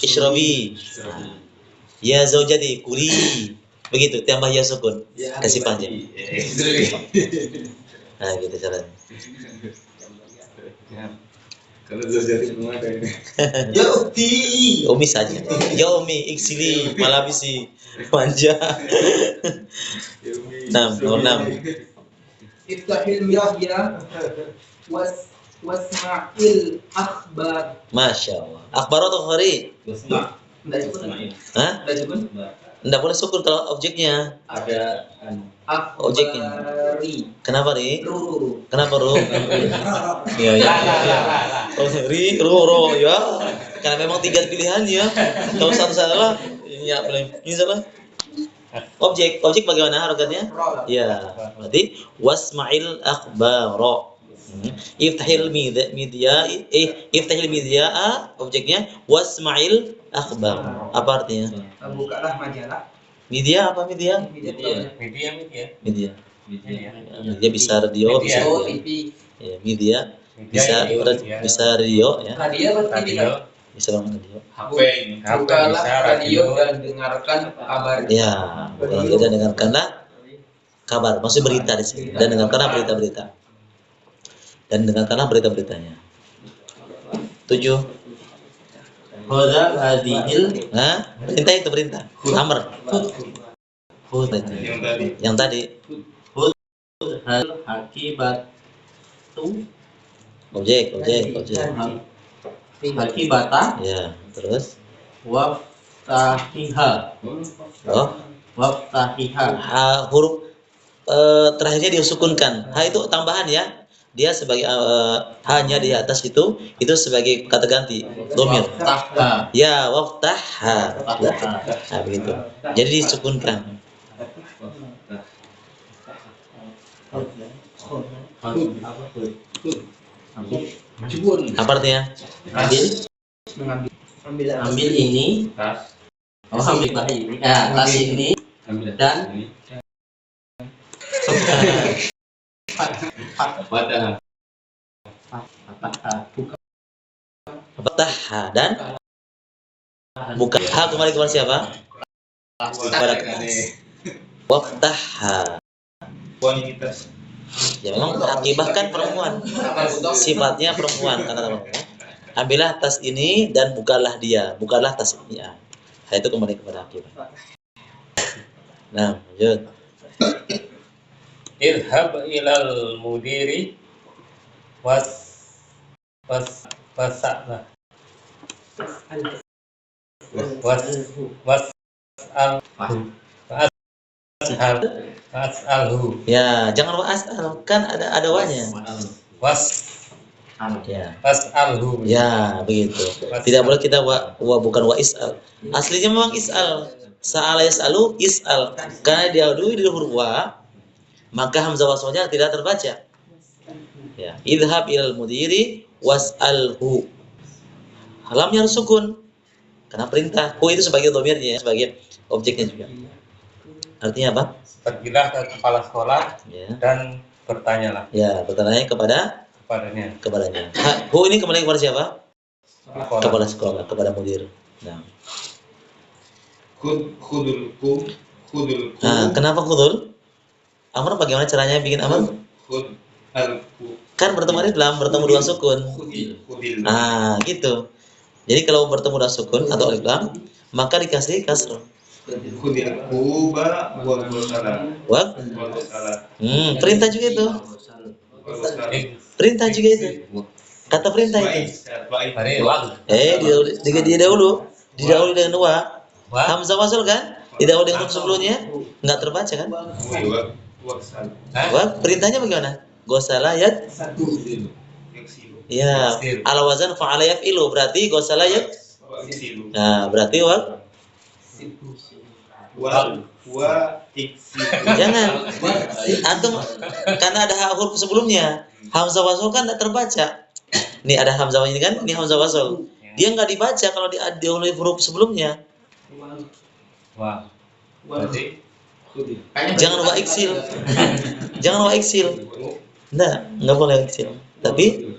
ishrabi. Ya zaujati, kuli. Begitu, tambah ya sukun. Kasih panjang. Nah, gitu caranya. Kalau sudah jadi pengacara ini. Ya ukti. Umi saja. Ya umi, iksili, malabisi, manja. 6, nomor 6. Iftahil media wasma'il akhbar. Masya Allah. Akhbar atau khari? Basma. Enggak cukup. Hah? Enggak cukup. Nggak boleh sukun kalau objeknya. Ada Ojeknya. Akhbari. Kenapa, Ri? Ruru. Kenapa, Ru? Iya, iya. Oh, Ri, Ru, ya. Karena memang 3 pilihannya. Kalau satu salah, ya boleh. Ini salah. Objek bagaimana harokatnya? Ya, berarti wasma'il akhbaro. Iftahil media, iftahil media, objeknya wasma'il akhbar. Apa artinya? Bukalah majalah. Media apa media? Media. Media. ya. Dia bisa radio, bisa Oh, radio. TV. Ya, media bisa radio ya, Radio atau TV kan? bisa banget radio. HP ini. Bukalah radio dan dengarkan kabar. Ya, bukan radio dan dengarkanlah kabar. Maksud berita di sini. Dan dengarkanlah berita-berita. dan dengarkanlah berita-beritanya. 7. Khudha hadhil Nah, perintah itu perintah. Amr. Khudh itu. Yang tadi. hal hakibatu Objek. hakibata Ya, terus. waftahiha Oh, waftahiha huruf terakhirnya disukunkan. Ha itu tambahan ya. Dia sebagai hanya di atas itu sebagai kata ganti dhamir. waftaha Ya, waftaha. Nah, begitu. Jadi disukunkan. Apa artinya? ambil ini ambil bayi ya tas ini dan Waftaha dan buka. Ha kembali kepada siapa? Kepada waftaha. Kualitas. Ya memang akibah kan perempuan. Sifatnya perempuan kata teman-teman. Ambillah tas ini dan bukalah dia. Bukalah tas ini. Ya. Nah, itu kembali kepada akibah. Nah, lanjut. Idhab ilal mudiri was'alhu Ya, jangan wa'as'al, kan ada wa'nya. Ya. was'alhu. Ya, begitu. Tidak boleh kita bukan wa'is'al. Aslinya memang is'al. Sa'ala yas'alu is'al. Karena dia dulu di huruf wa, maka hamzah waswalnya tidak terbaca. Ya, idhab ilal mudiri was'alhu. Lamnya harus sukun. Karena perintah. Hu itu sebagai dhamirnya, sebagai objeknya juga. Artinya apa? Pergilah ke kepala sekolah Ya. dan bertanyalah Ya, bertanya kepadanya. kepadanya. Hu ini kembali kepada siapa? Kepala sekolah, kepada mudir. Nah, Khudul nah kenapa khudul? Amr bagaimana caranya bikin amr? Khud al-ku. Kan bertemu alif lam, bertemu dua sukun. Khudil. Nah, gitu. Jadi kalau bertemu dua sukun atau alif lam, maka dikasih kasrah. Khudil kuba wal salah. Wak? Wal salah. Perintah juga itu. Wal salah. Perintah juga itu. Kata perintah itu. Baik. Didahului dengan wa. Wa. Hamzah wasl kan? Didahului dengan huruf sebelumnya, enggak terbaca kan? Wal salah. Wak, perintahnya bagaimana? Gosala yat. Yaksilu. Ya, ala wazan fa'ala yaf'ilu, berarti gosala yat. Yaksilu. Nah, berarti wak. Wa iksilu. Jangan. Antum karena ada huruf sebelumnya. Hamzah wasl kan enggak terbaca. Nih ada hamzah ini kan, ini hamzah wasl. Dia enggak dibaca kalau didahului huruf sebelumnya. Wah. Berarti Jangan wa iksil. Jangan wa iksil. Enggak boleh iksil. Tapi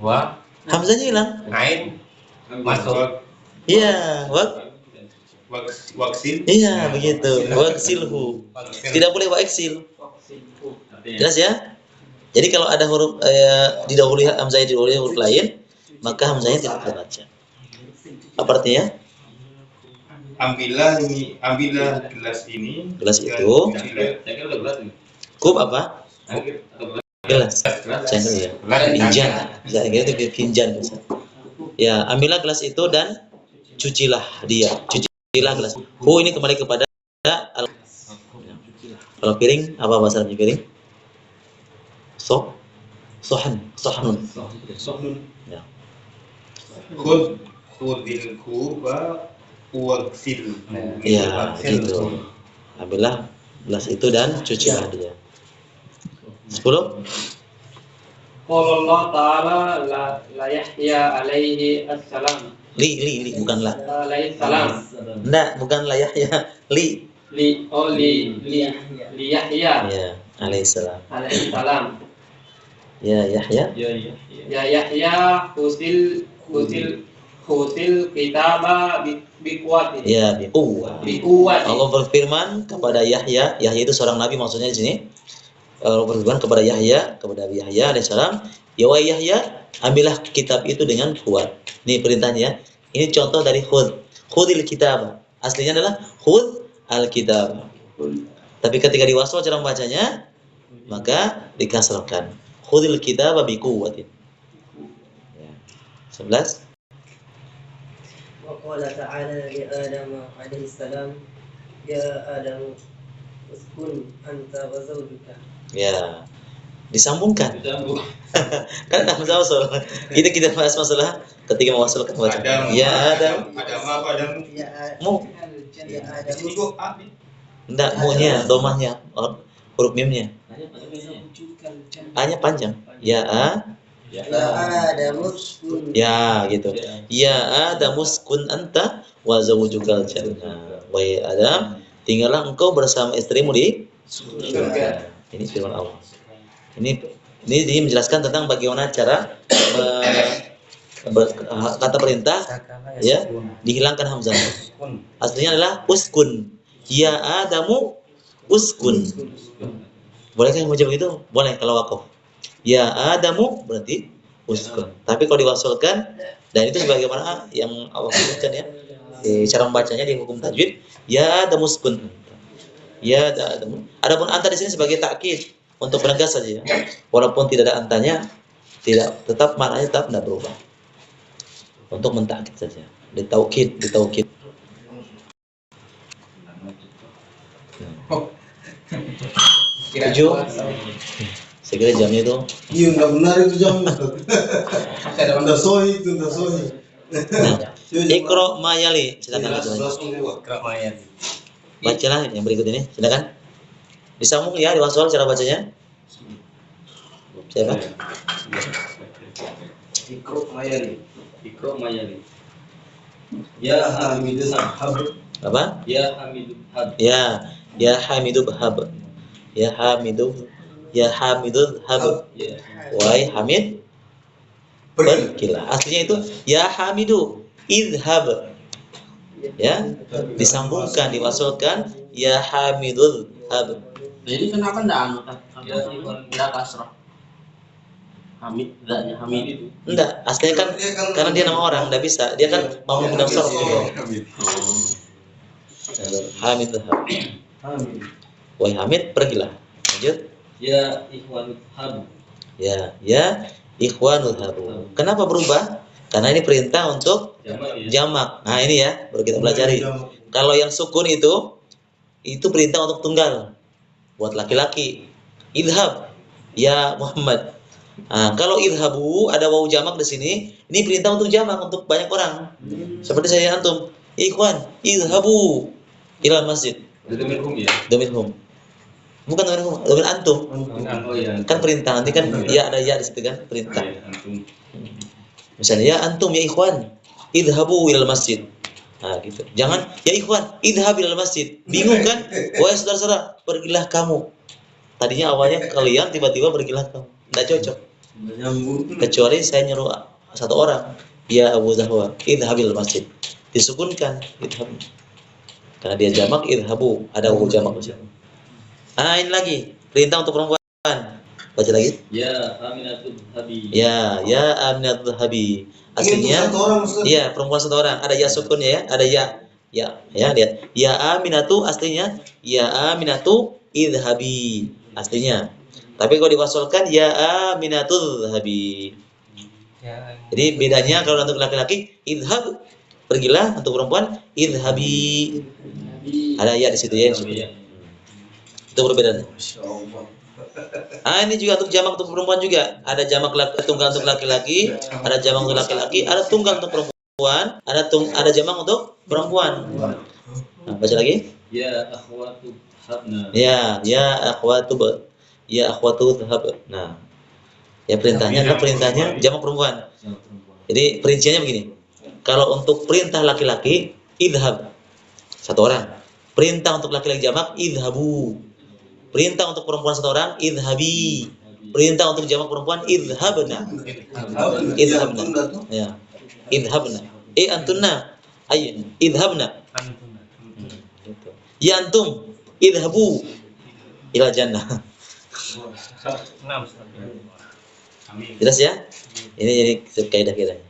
wa hamzahnya hilang. ain masuk. Iya, wak. Waksil. Iya, begitu. Waksilhu. Tidak boleh wa iksil. Jelas ya? Jadi kalau ada huruf didahului hamzahnya didahului huruf lain, maka hamzahnya tidak terbaca. Apa artinya? Ambillah gelas ini. Gelas itu. Kub apa? Gelas. Jangan ya. Finjan. Saya kira itu finjan. Ya, ambillah gelas itu dan cucilah dia. Cucilah gelas. Hu ini kembali kepada kalau piring apa bahasa Arabnya piring? Sohnun. Ya. Khudil kuba waksil. Iya, gitu. Ambillah gelas itu dan cucilah dia. 10. Qala Allah Ta'ala la Yahya alaihi assalam. Li bukan la. Alaihi salam. Enggak, bukan la Yahya. Li. Li Yahya Ya, alaihi salam. alaihi salam. Ya Yahya. Ya Yahya khusil kitaba biquwati. Ya, biquwwah. Biquwati. Allah berfirman kepada Yahya. Yahya itu seorang nabi maksudnya di sini. berhubungan kepada Yahya, kepada Yahya alaihissalam. Ya wahai Yahya, ambillah kitab itu dengan kuat. Ini perintahnya. Ini contoh dari khudil kitab. Aslinya adalah khud al-kitab. Tapi ketika diwasal cara membacanya, maka dikasrahkan. Khudil kitab bi quwwatin. Ya. 11. وقال تعالى لآدم عليه السلام يا آدم اسكن أنت وزوجك. Ya. Disambungkan. Kan hamzah wasal. Kita bahas masalah ketika mewasalkan wajah. Adam. Ya Adam. Adam apa Adam? Mu. Ya Di sini kok A nih? Enggak, mu-nya, domahnya, huruf mimnya. A-nya panjang. Ya A. Ya Adam uskun. Ya gitu. Ya Adam uskun anta wa zawjukal jannah. Wahai Adam, tinggallah engkau bersama istrimu di surga. Ini firman Allah. Ini menjelaskan tentang bagaimana cara kata perintah ya dihilangkan hamzah. Aslinya adalah uskun. Ya Adamu uskun. Bolehkah yang menjawab itu? Boleh kalau wakaf. Ya Adamu berarti uskun. Tapi kalau diwasalkan, dan itu sebagaimana yang Allah sebutkan ya, cara membacanya di hukum tajwid, ya Adamu uskun. Ya Adamu. Adapun anta di sini sebagai takkid untuk penegas saja ya. Walaupun tidak ada antanya, tetap maknanya tetap tidak berubah. Untuk mentakkid saja. Ditaukid. Tujuh. Saya kira jamnya itu. Iya, nggak benar itu jam. Udah sohi itu, udah sohi. Iqra mayali, silakan baca. Iqra mayali. Bacalah yang berikut ini, silakan. Disambung ya, diwasal cara bacanya. Siapa? Ikro mayali. Ya Hamidul Hab. Apa? Ya Hamidul Hab. Ya Hamidul Hab. Ya Hamidul Hab. Wahai Hamid, pergilah. Aslinya itu ya Hamidu idhab. Ya, disambungkan, diwasalkan ya Hamidul Hab. Jadi kenapa enggak anu kan? Enggak kasrah. Hamid, enggaknya Hamid. Enggak, aslinya kan karena dia nama orang, enggak bisa. Dia kan mau mengundang sorof. Hamidul Hab. Wahai Hamid, pergilah. Lanjut. Ya Ikhwanul Hab. Ya Ikhwanul Hab. Kenapa berubah? Karena ini perintah untuk jamak. Nah ini ya, baru kita pelajari. Kalau yang sukun itu perintah untuk tunggal. Buat laki-laki. Idhab. Ya Muhammad. Nah, kalau idhabu ada wawu jamak di sini, ini perintah untuk jamak untuk banyak orang. Seperti saya antum. Ikhwan, idhabu ilal masjid. Domir hum ya. Domir hum. Bukan domir hum, domir antum. Oh iya. Kan perintah, nanti kan ya ada ya di situ kan perintah. Misalnya ya antum ya ikhwan, idhabu ilal masjid. Nah gitu. Jangan ya ikhwan, idhab ilal masjid. Bingung kan? Wahai saudara-saudara, pergilah kamu. Tadinya awalnya kalian, tiba-tiba pergilah kamu. Tidak cocok. Kecuali saya nyuruh satu orang, ya Abu Zahwa, idhab ilal masjid. Disukunkan idhab. Karena dia jamak idhabu, ada wawu jamak. Ah ini lagi perintah untuk perempuan. Baca lagi. Ya Aminatul Habi. Ya Aminatul Habi. Aslinya iya perempuan satu orang. Ada ya sukunnya ya, ada ya. Ya lihat. Ya Aminatu aslinya ya Aminatu idhabi aslinya. Tapi kalau diwasalkan ya Aminatul Habi. Jadi bedanya kalau untuk laki-laki idhab pergilah, untuk perempuan idhabi. Ada ya di situ ya. Itu perbedaannya. Ini juga untuk jamak untuk perempuan juga. Ada jamak tunggal untuk laki-laki, ada jamak untuk laki-laki, ada tunggal untuk perempuan, ada jamak untuk perempuan. Nah, baca lagi. Ya akhwatu habna. Ya akhwatu hab. Nah, ya perintahnya adalah perintahnya jamak perempuan. Jadi perinciannya begini. Kalau untuk perintah laki-laki idhab satu orang. Perintah untuk laki-laki jamak idhabu. Perintah untuk perempuan satu orang idhabi. Perintah untuk jamak perempuan idhabna. Ya. Idhabna. Antunna. Ayo idhabna. Ya antum idhabu ila jannah. Jelas ya? Ini kaidah-kaidahnya.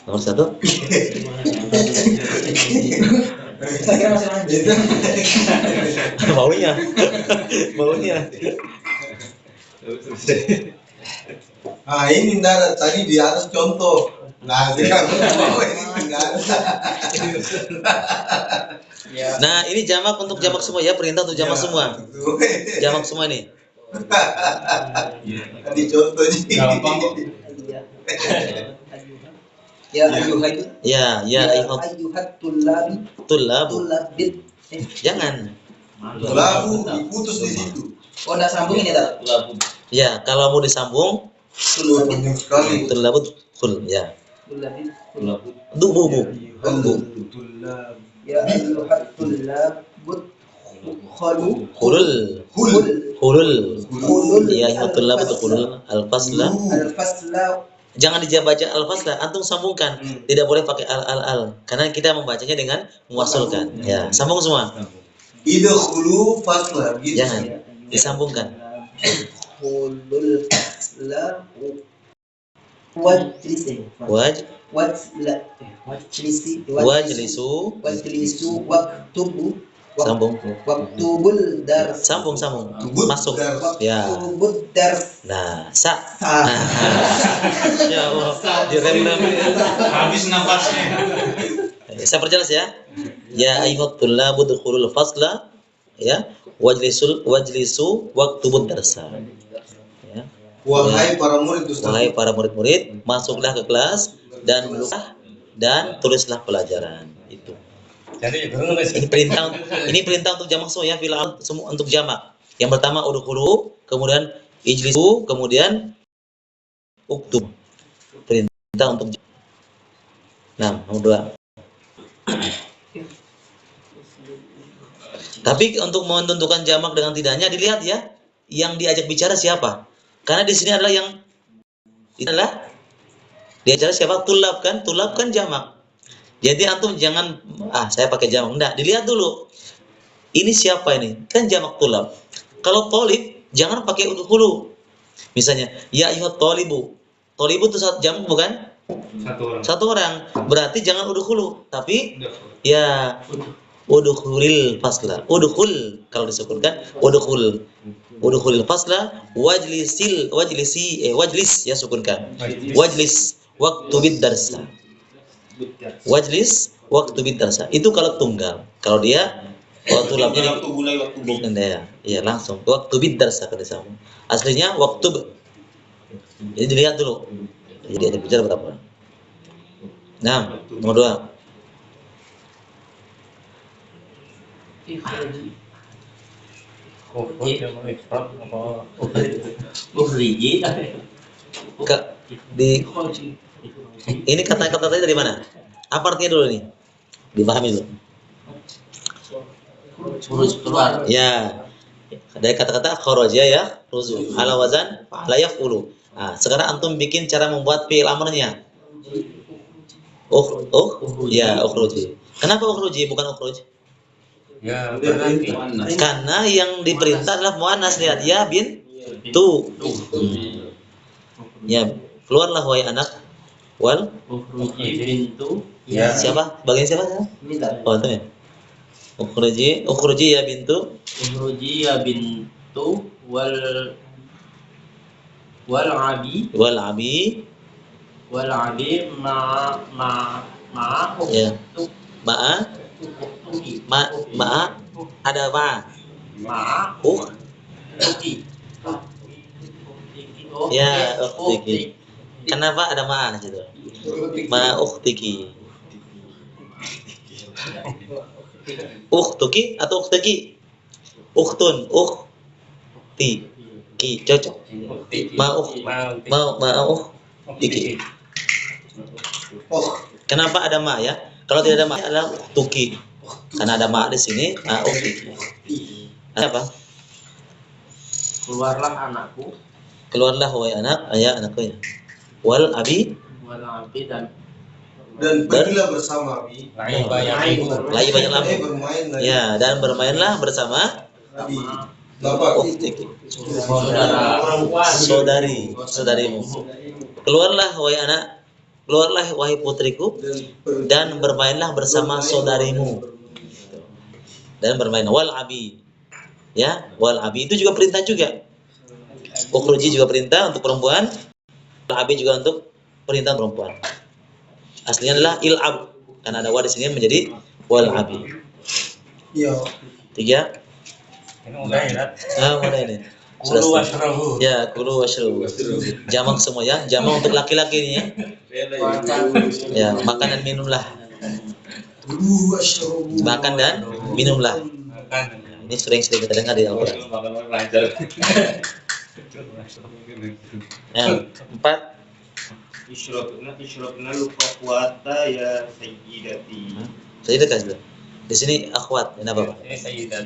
Nomor 1. Maunya. Ah ini nggak tadi di atas contoh. Nah sekarang ini nggak ada. Nah, ini jamak untuk jamak semua ya, perintah untuk jamak semua. Jamak semua ini. Tadi contohnya. Gampang kok. Ya ayuhat. Ya Ayuhat tullabi. tullab. Tullabid. Jangan. Labu diputus di situ. Oh, udah sambung ini tak? Ya, kalau mau disambung Penting sekali. tullabut khul ya. Tullabid. Bu. Ya ayuhat tullabud. Khulu. Hulul. Ya, tullabut khulul al-fasla. Al-fasla. Jangan baca al-fasla, antum sambungkan. Tidak boleh pakai al karena kita membacanya dengan mewasulkan. Ya, sambung semua. Idkhulu fasla gitu. Jangan disambungkan. Khulul fasla. Wajlisi. Wajlisu. Waktubu. Sambung. Waktubul dars. Sambung. Tubut Masuk. dars. Ya. Waktubud dars. Nah, ya Allah, direm-rem. Habis nafasnya. Saya perjelas ya. Ya ayyuhat tullabu dukhulul fasla ya wajlisu waktubud darsa. Ya. Wahai para murid Ustaz. Wahai para murid-murid, masuklah ke kelas dan duduklah dan tulislah pelajaran. Itu. Jadi Ini perintah untuk jamak semua ya, fi'il semua untuk jamak. Yang pertama udkhulu, kemudian ijlisu, kemudian uktub. Perintah untuk jamak. Nah, nomor 2. Tapi untuk menentukan jamak dengan tidaknya dilihat ya, yang diajak bicara siapa. Karena di sini adalah diajar siapa? Tulab kan jamak. Jadi antum jangan saya pakai jamak, enggak, dilihat dulu. Ini siapa ini? Kan jamak tulab. Kalau tolib jangan pakai udkhulu. Misalnya, ya ayyuhat tolibu. Tolibu itu jamak bukan? Satu orang. Berarti jangan udkhulu, tapi ya udkhulil fasla. Udkhul kalau disebutkan udkhulil fasla wajlis ya sukunkan. Wajlis waktu bid darsa. Wajlis waktu bid darsa. Itu kalau tunggal. Kalau dia tulabnya bukan dia. Iya, langsung waktu bid darsa kalau disambung. Aslinya waktu. Jadi dilihat dulu. Jadi ada bicara berapa? Nah, nomor 2. Ini kata-kata tadi dari mana? Apa artinya dulu nih? Dipahami dulu. Keluar. Ya. Dari kata-kata kharaja ya, ruzu. Ala wazan la yafulu. Nah, sekarang antum bikin cara membuat fi'il amrnya. Ya, ukhruji. Kenapa ukhruji bukan ukhruj? ya berarti Karena yang diperintah adalah muannas, lihat ya bintu. Ya, keluarlah wahai anak. Wal Ukhruji bintu. ya siapa? Bagian siapa? Oh, itu ya. Ukhruji ya bintu. Ukhruji ya bintu wal abi ma'a Ya. Ma'a ada ma'a ukhti. Ya, ukhtiki. Kenapa ada ma'a di situ? Ma ukhtiki. Ukhtuki atau ukhtiki? Ukhtun, ukhti. Ki cocok. Ma ukhtiki. Kenapa ada ma ya? Kalau tidak ada ma adalah ukhtuki. Karena ada ma di sini, ukhtiki. Apa? Keluarlah anakku. Keluarlah wahai anak, anakku ya. Wal abi Wal abi dan Dan pergilah bersama Abi. Laiba ya'ibu. Lagi banyak lama. Bermain lagi. Ya, dan bermainlah bersama Abi. Bapak. saudarimu. Keluarlah wahai anak, keluarlah wahai putriku dan bermainlah bersama saudarimu. Dan bermain wal abi. Ya, wal abi itu juga perintah juga. Ukhruji juga perintah untuk perempuan. Wal abi juga untuk perintah perempuan. Aslinya adalah il'ab. Karena ada wa di sini menjadi wal abi. Iya. 3. Ini udah ya. Mana ini? Kulu Sudah. washrabu. Ya, kulu washrabu. Jamak semua ya. Jamak untuk laki-laki ini ya. Ya, makan dan minumlah. Makan dan minumlah. Ini sering-sering kita dengar di Al-Quran. Ya, 4. Ishrabna luqawata ya sayyidati. Sayyidah sudah. Di sini akhwat. Ini apa, Pak? Ini sayyidah.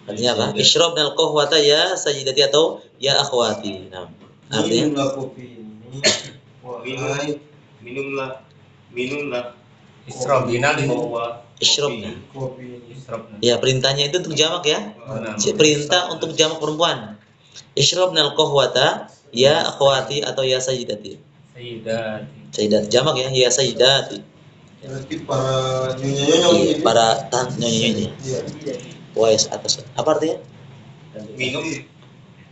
Artinya apa? Ishrabnal qahwata ya sayyidati atau ya akhwati. Nah, artinya Minumlah kopi ini. Wahai Minumlah Isrobina di ishrabna. kopi ini. Isrobna. Ya, perintahnya itu untuk jamak ya. Perintah untuk jamak perempuan. Ishrabnal qahwata ya akhwati atau ya sayyidati. Sayyidat jamak ya, ya sayyidati. Berarti para nyonya-nyonya Iya, ini. para nyonya-nyonya. Iya. Wais atas. Apa artinya?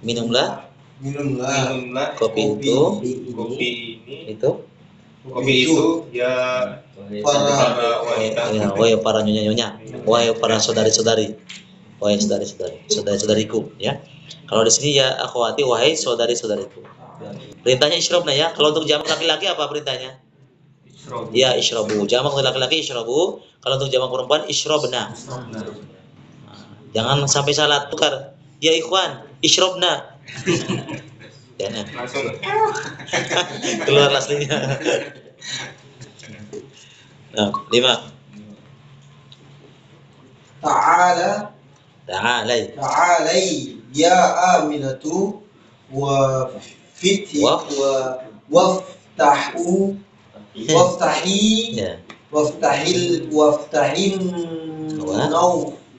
Minumlah minumlah kopi itu kopi ini ya Para wanita. ya, wahai para nyonya-nyonya, wahai para saudari-saudari, wahai saudari-saudariku ya. Kalau di sini ya akhwati, wahai saudari-saudariku. Perintahnya isyrabna ya. Kalau untuk jamak laki-laki apa perintahnya? Ya isyrabu. Jamak untuk laki-laki isyrabu. Kalau untuk jamak perempuan isyrabna. Jangan sampai salah tukar. Ya ikhwan, isyrabna. Jangan. Langsung Keluar aslinya. Nah, 5. Ta'alai. Ta'alai ya Aminatu wa fiti wa waftahu waftahi Ya. waftahin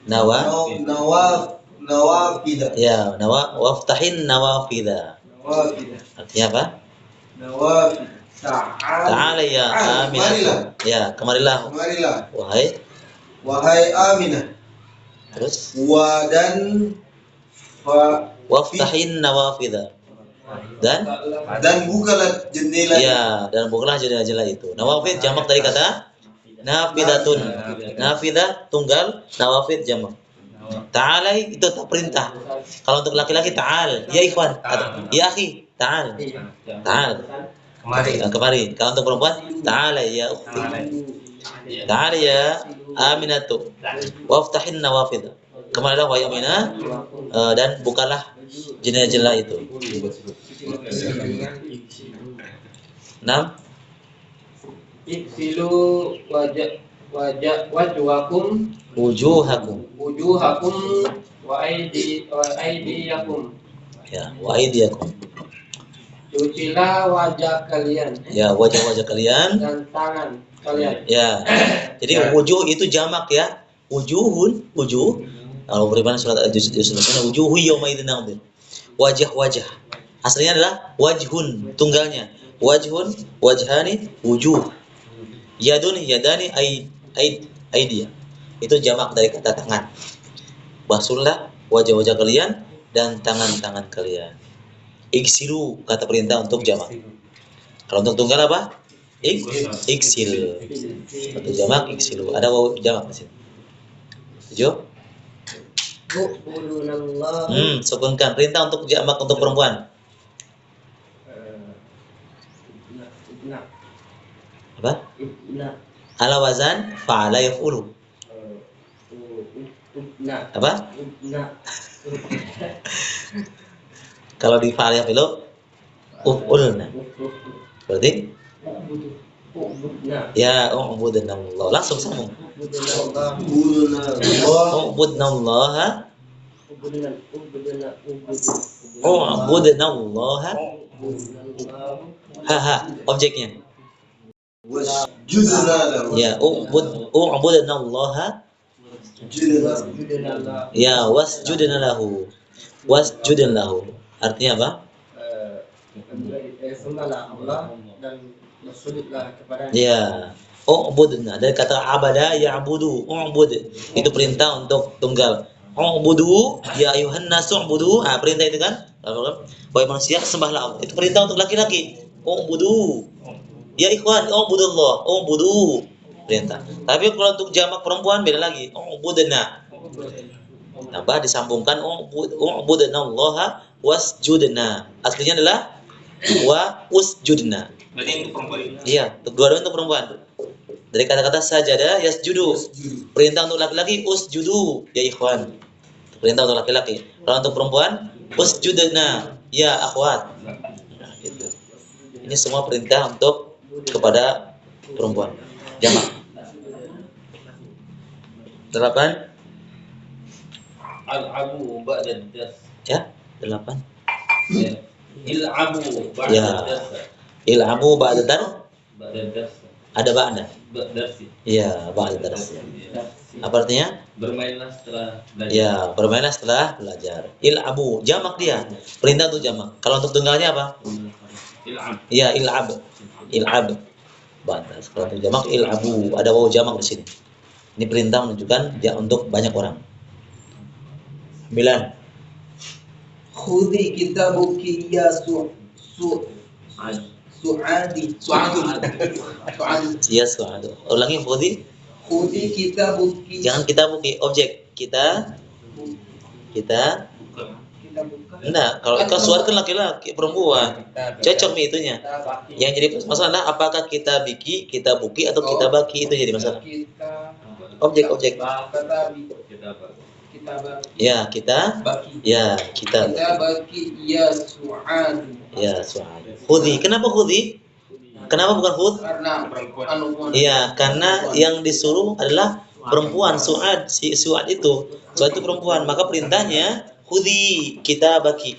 Nawa. nawafida Ya, waftahin nawafidha. Artinya apa? nawafid Ta'ala ya Aminah. Ya, kemarilah wahai Aminah. terus Dan waftahin nawafidha. Dan bukalah jendela. ya, dan bukalah jendela-jendela itu. Nawafid jamak dari kata nafidatun. Nafidah tunggal, nawafid jamak. Ta'ala itu tak perintah. Kalau untuk laki-laki ta'al, ya ikhwan, ya akhi, ta'al. Ta'al. Kemari. Kalau untuk perempuan, ta'ala ya ukhti. Ta'ala ya Aminatu. Waftahin nawafid. Kemarilah wahai Aminah dan bukalah jendela-jendela itu. 6. Iksilu wajwakum Wujuhakum. wa aydiyakum. Ya, wa aydiyakum. Cucilah wajah kalian Ya, wajah-wajah kalian. dan tangan kalian. Ya. Jadi wujuh itu jamak ya. Wujuhun, wujuh. Kalau beribadah surat al-juz wujuhu yawma idzin nadhir. Wajah-wajah. Aslinya adalah wajhun, tunggalnya. Wajhun, wajhani, wujuh. Yadun, yadani, aidia. Itu jamak dari kata tangan. Basuhlah wajah-wajah kalian dan tangan-tangan kalian. Iksilu kata perintah untuk jamak. Kalau untuk tunggal apa? Iksil. Untuk jamak iksilu. Ada waw jamak di sini. 7. Sukunkan perintah untuk jamak untuk perempuan. Apa? Ala wazan fa'ala yaf'ulu. Apa? Kalau di fa'ala yaf'ulu uf'ulna. Berarti ya ubudnallah. Langsung sambung. Ubudnallah. Ubudnallah. Objeknya. wasjudna lahu. Ya, u'budna Allah. Judna lahu. Ya, wasjudna lahu. Wasjudna lahu. Artinya apa? Sembahlah Allah dan bersujudlah kepada Ya, u'budna dari kata abada ya'budu. U'bud itu perintah untuk tunggal. U'budu ya ayuhan nasu u'budu. Perintah itu kan? Wahai manusia sembahlah Allah. Itu perintah untuk laki-laki. U'budu. Ya ikhwan, u'budullah. U'budu. Perintah. Tapi kalau untuk jamak perempuan beda lagi. U'budna. Tambah disambungkan u'budna Allah wasjudna. Aslinya adalah wa usjudna. Berarti untuk perempuan ini. Iya, dua-duanya untuk perempuan. Dari kata-kata sajada yasjudu. Perintah untuk laki-laki usjudu ya ikhwan. Perintah untuk laki-laki. Kalau untuk perempuan usjudna ya akhwat. Nah, gitu. Ini semua perintah untuk kepada perempuan. Jamak. 8. Al-abu ba'da das. Ya, 8. Il-abu ba'da Ya. das. Il'abu ba'da dar. Ba'da das. Ada ba'da. Das. Iya, ba'da dars. Apa artinya? Bermainlah setelah belajar. Ya, bermainlah setelah belajar. Il'abu, jamak dia. Perintah untuk jamak. Kalau untuk tunggalnya apa? Il-ab. Ya, il'ab. Il'ab. Batas. Kalau untuk jamak il'abu, ada waw jamak di sini. Ini perintah menunjukkan dia untuk banyak orang. 9. Khudi kitabuki ya su'adi. Ya, su'adu. Ulangi khudi. Khudi kitabuki. Jangan kita buki objek. Kita enggak, kalau suara kan laki-laki, perempuan. Cocok nih itunya. Yang jadi masalah adalah apakah kita buki atau kita baki, itu jadi masalah. Objek. Ya, kita. Ya, kita. Kitabaki ya su'adi. Ya, su'ad. Khudi. Kenapa khudi? Kenapa bukan khud? Karena Iya, karena yang disuruh adalah perempuan. Su'ad, si su'ad itu. Su'ad itu perempuan, maka perintahnya khudi, kita baki.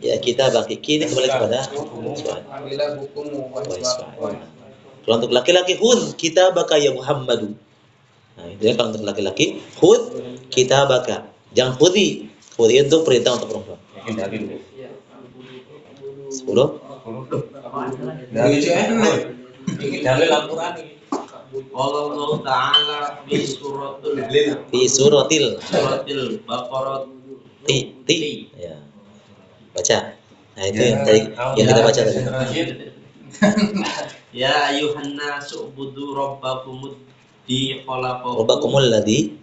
Ya, kita baki. Ini kembali kepada su'ad. ambillah bukumu Kalau untuk laki-laki khud, kita baka ya Muhammadu. Nah, itu ya kalau untuk laki-laki khud, kita baka. Jangan khudi. Khudi untuk perintah untuk perempuan. 10. Dalil Al-Qur'an ini. Allah Ta'ala fi Suratil Baqarah. ti. Ya. Baca. Nah, itu yang tadi yang kita baca tadi. Ya ayuhan nasu ubudu rabbakumud di khalaqakum. Rabbakumul ladzi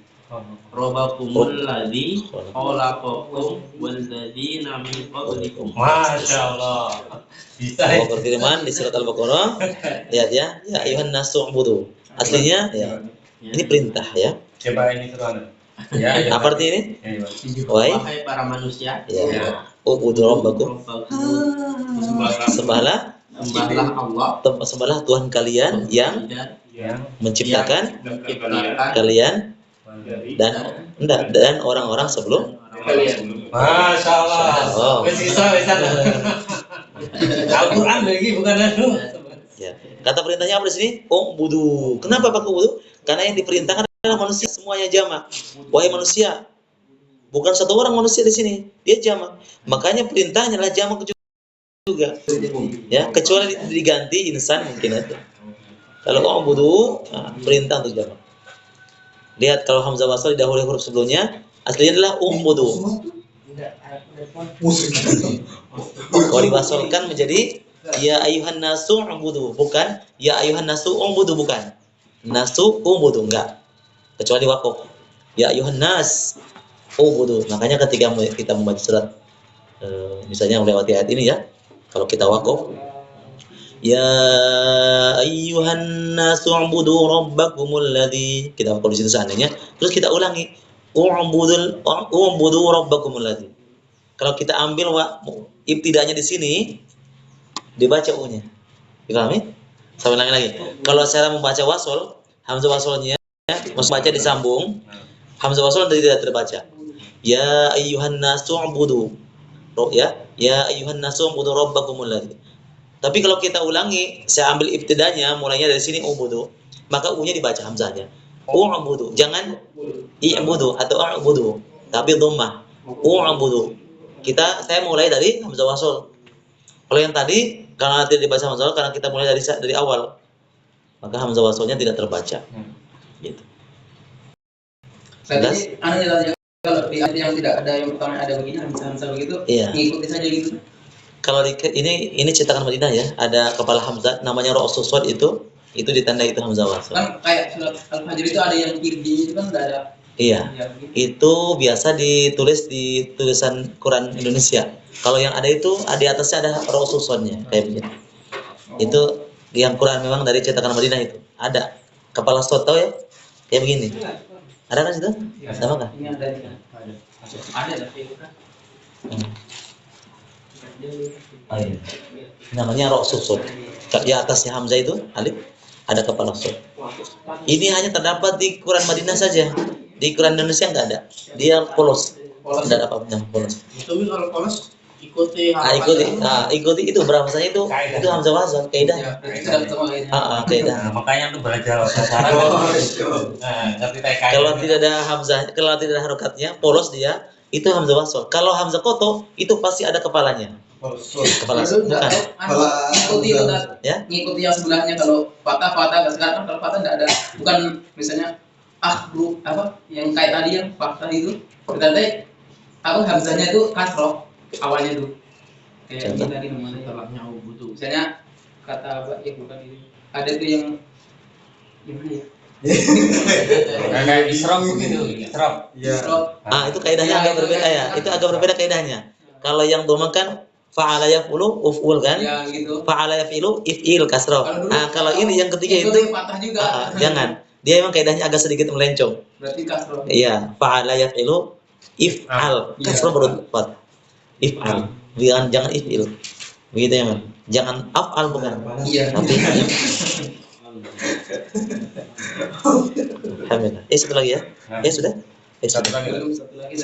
khalaqakum walladzina min qablikum. Masya Allah. Bisa. Allah berfirman di surat Al-Baqarah, lihat ya, ya ayuhan nasu ubudu. Aslinya ya, ini perintah ya. Coba ini seruan. Ya. Apa artinya ini? Wahai para manusia, Ya. Ubudu rabbakum. Sembahlah Allah, sembahlah Tuhan kalian yang menciptakan kalian dan orang-orang sebelum Masya Allah. Oh. Bisa. Al-Quran lagi bukan anu. Ya. Kata perintahnya apa di sini? Ubudu. Kenapa pakai ubudu? Karena yang diperintahkan adalah manusia, semuanya jamak. Wahai manusia. Bukan satu orang manusia di sini, dia jamak. Makanya perintahnya adalah jamak juga. Ya, kecuali diganti insan mungkin itu. Kalau ubudu, perintah untuk jamak. Lihat kalau hamzah wasal didahului huruf sebelumnya, aslinya adalah ubudu. Kalau diwasalkan menjadi ya ayuhan nasu ubudu, bukan ya ayuhan nasu ubudu, bukan. Nasu ubudu, enggak. Kecuali wakaf. Ya ayuhan nas ubudu. Makanya ketika kita membaca surat misalnya melewati ayat ini ya, kalau kita wakaf ya ayyuhan nasu ubudu rabbakumul ladzi, kita wakaf di situ seandainya, terus kita ulangi ubudu rabbakumul ladzi. Kalau kita ambil ibtidanya di sini dibaca u-nya. Dipahami? Saya ulangi lagi. Kalau cara membaca wasol, hamzah wasolnya baca disambung, hamzah wasol tidak terbaca. Ya ayyuhan nasu ubudu. Ya ayyuhan nasu ubudu rabbakumul ladzi. Tapi kalau kita ulangi, saya ambil ibtidanya, mulainya dari sini ubudu, maka u-nya dibaca hamzahnya. U'budu, jangan i'budu atau a'budu, tapi dhammah. U'budu. Saya mulai dari hamzah wasl. Kalau yang tadi karena tidak dibaca hamzah wasl, karena kita mulai dari awal, maka hamzah waslnya tidak terbaca. Gitu. Jadi kalau di ayat yang tidak ada yang pertama ada begini hamzah begitu, Iya. ngikuti saja gitu. Kalau ini cetakan Madinah ya, ada kepala hamzah namanya ra'sus shad itu ditandai itu hamzah wasl. Kan kayak surat Al-Fajr itu ada yang kiri itu kan enggak ada. Iya. Ya, gitu. Itu biasa ditulis di tulisan Quran Indonesia. Kalau yang ada itu di atasnya ada ra'sus shad-nya kayak begini. Itu yang Quran memang dari cetakan Madinah itu. Ada kepala shad, tahu ya? Kayak begini. Ada kan situ? Sama kan? Ini ada di ada tapi Oh, iya. Namanya ra'sus shad. Di atasnya hamzah itu alif, ada kepala shad. Ini hanya terdapat di Quran Madinah saja. Di Quran Indonesia enggak ada. Dia polos. Tidak ada apa-apa polos. Tapi kalau polos ikuti Ikuti itu bahasanya itu hamzah wasl kaidahnya. itu dalam semua ini. Kaidah. Makanya tuh belajar bahasa Arab. Ngerti kaidah. Kalau tidak ada hamzah, kalau tidak ada harokatnya, polos dia, itu hamzah wasl. Kalau hamzah koto, itu pasti ada kepalanya. Kepala Itu bukan. enggak ngikuti itu kan. Ya? Ngikuti yang sebelahnya kalau patah sekarang kan kalau patah enggak ada. Bukan misalnya bro apa yang kayak tadi yang patah itu berarti hamzahnya itu kasroh awalnya tuh. Kayak Contoh? ini tadi namanya salahnya butuh. Misalnya kata apa ya bukan ini. Ada tuh yang gimana ya? Kayak israf gitu, israf. Isrof. Itu kaidahnya agak berbeda ya. Itu agak berbeda kaidahnya. Kalau yang doma kan fa'ala yaf'ulu uf'ul kan? Ya gitu. Fa'ala yaf'ilu if'il kasrah. Kalau ini yang ketiga itu patah juga. jangan. Dia memang kaidahnya agak sedikit melencong. Berarti kasroh. Iya, fa'ala yaf'ilu if'al. Kasrah baru tepat. If'al. Jangan if'il. Begitu ya, Man? Jangan af'al bukan. Iya. Tapi alhamdulillah. Satu lagi ya. Sudah. Satu lagi. Satu lagi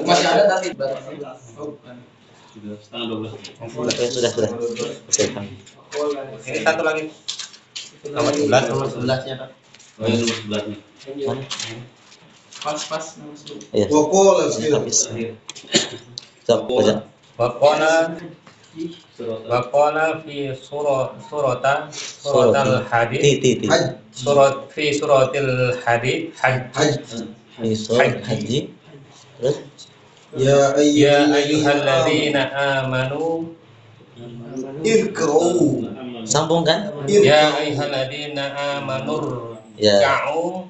masih ada tapi batasnya. Oh, bukan. Sudah setengah 12. Sudah. Selesai. Ini satu lagi. Nomor 11. Nomor 11-nya, Pak. Oh, ini nomor 11 nih. Pas nomor 10. Iya. Pokok Habis. Stop, baca. Waqala fi suratal hadid Ti. suratil hadid Fi surat haji. Terus Ya ya ayyuhalladzina amanu Irkau. sambungkan. ya ayyuhalladzina amanur Ya. ka'u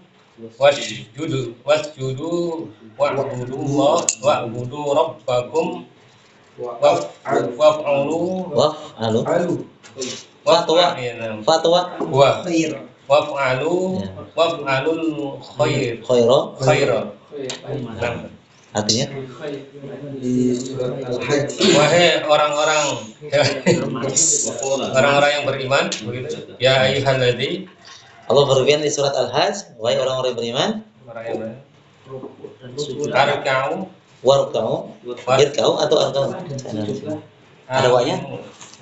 wasjudu wa'budu rabbakum waf'alu Waf'alu. Fatwa. waf'alul khaira. Artinya Di surat Al-Hajj. Wahai orang-orang yang beriman, begitu. Ya ayyuhalladzi Allah berfirman di surat Al-Hajj, wahai orang-orang yang beriman, orang yang beriman. Arka'u warka'u, irka'u atau arka'u. Ada wanya?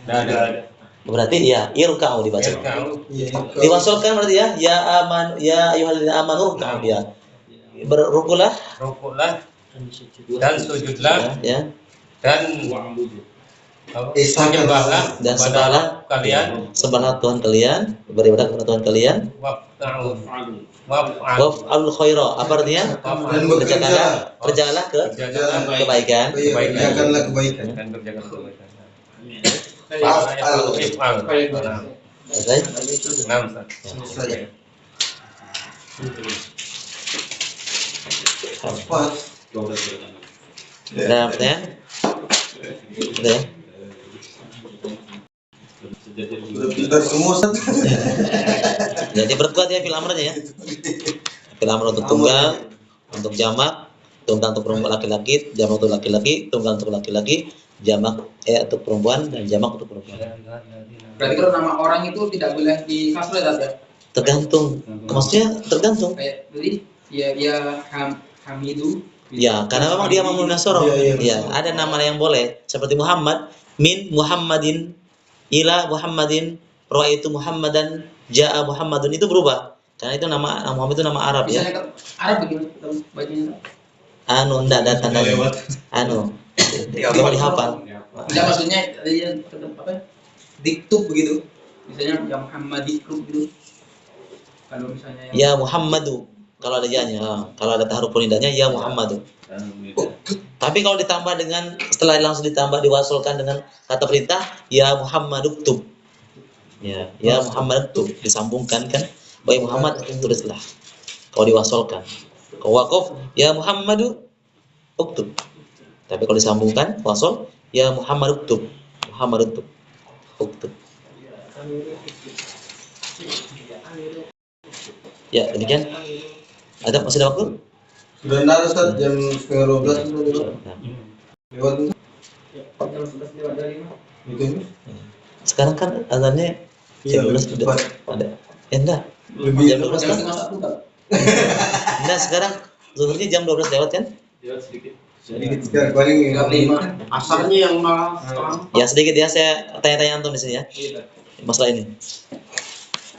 Ada. Berarti ya irka'u dibaca. Arka'u. Diwasolkan berarti ya ayyuhalladzina amanu ruk'u ya. Berrukulah Rukulah dan sujudlah ya. dan menyembahlah Dan kepada kalian. Sembahlah Tuhan kalian, beribadah kepada Tuhan kalian. Waf'alu Waf'alul khaira, apa artinya? Dan bekerjalah. Kerjalah kebaikan. Kerjakanlah kebaikan. dan kerjakan kebaikan. Waf'al. Selesai? Selesai. Apa? Ada pertanyaan? Sudah ya? Pintar semua. Jadi berkuat ya fil amrnya ya. Fil amr untuk tunggal, untuk jamak, tunggal untuk perempuan laki-laki, jamak untuk laki-laki, tunggal untuk laki-laki, jamak untuk perempuan dan jamak untuk perempuan. Berarti kalau nama orang itu tidak boleh di kasroh ya? Tergantung. Maksudnya tergantung. Kayak jadi ya Hamidu. Ya, karena memang dia mamul nasoro. Iya. Ya, ada nama yang boleh seperti Muhammad min Muhammadin. ila Muhammadin, ra'aitu Muhammadan, ja'a Muhammadun, itu berubah. Karena itu nama Muhammad itu nama Arab ya. Misalnya kan Arab bagaimana bacanya? Anu enggak ada tandanya. Anu. Cuma dihafal. Enggak, maksudnya dia apa? Diktub begitu. Misalnya ya Muhammad diktub gitu. Kalau misalnya Ya Muhammadu kalau ada janya, kalau ada tahruf nidanya ya Muhammadu. Tapi kalau ditambah dengan setelah langsung ditambah diwasolkan dengan kata perintah ya Muhammad uktub. Ya Muhammad uktub disambungkan kan. Wahai Muhammad tulislah. Kalau diwasolkan. Kalau waqaf ya Muhammadu uktub. Tapi kalau disambungkan wasol ya Muhammad uktub. Muhammad uktub. Uktub. Ya, demikian. Ada masih ada waktu? Sudah ntar Ustaz, jam 11:30 sudah lewat. Lewat itu. Jam 11 lewat dari mana? Itu. Sekarang kan azannya Iya, jam 12 lebih sudah. cepat. Ada. Enggak. Lebih Jam 12 kan? Enggak, sekarang zuhurnya jam 12 lewat kan? sedikit sekali paling 35. Asarnya yang malah Ya sedikit ya, saya tanya-tanya antum di sini ya. Masalah ini.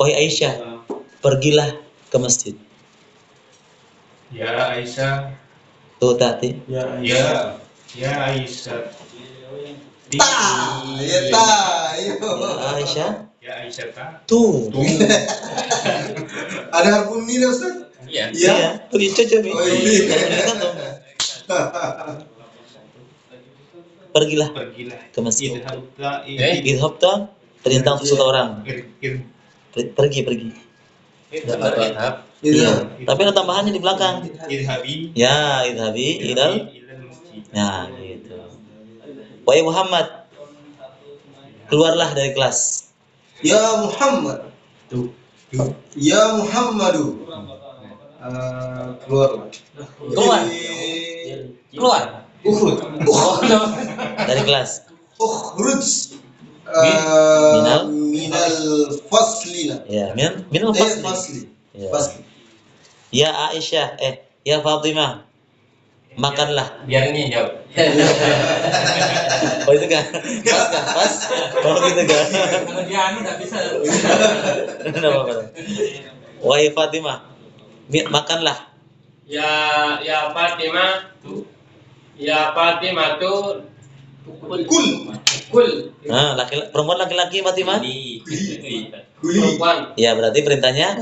Wahai Aisyah, pergilah ke masjid. Ya Aisyah. Tuh tadi. Ya, Ya Aisyah. ya ta, ayo. Ya Aisyah. Ya Aisyah ta. Tuh. Ada harfun nida Ustaz? Iya. Iya. Pergi coba nih. Oh, iya. Kan tuh. Pergilah Pergilah ke masjid. idhabta Idhabta perintah untuk seseorang. Pergi. Idhab. Iya. Tapi ada tambahannya di belakang. idhabi Ya, idhabi ilal. ilal masjid. Nah, gitu. Wahai Muhammad, keluarlah dari kelas. Ya Muhammad. Ya Muhammadu. Keluar. Keluar. Ukhruj. Dari kelas. Ukhruj. Minal faslina. Ya, minal fasli. Fasli. Ya. Fasli. Ya Aisyah, ya Fatimah, makanlah. Biar ini jawab. Oh itu kan? Pas kan? Pas? Oh gitu kan? Kalau dia anu enggak bisa. Enggak apa-apa. Wahai Fatimah, makanlah. Ya Fatimah tuh. Ya Fatimah tuh kul. Nah, perempuan laki-laki Fatimah? Perempuan Ya berarti perintahnya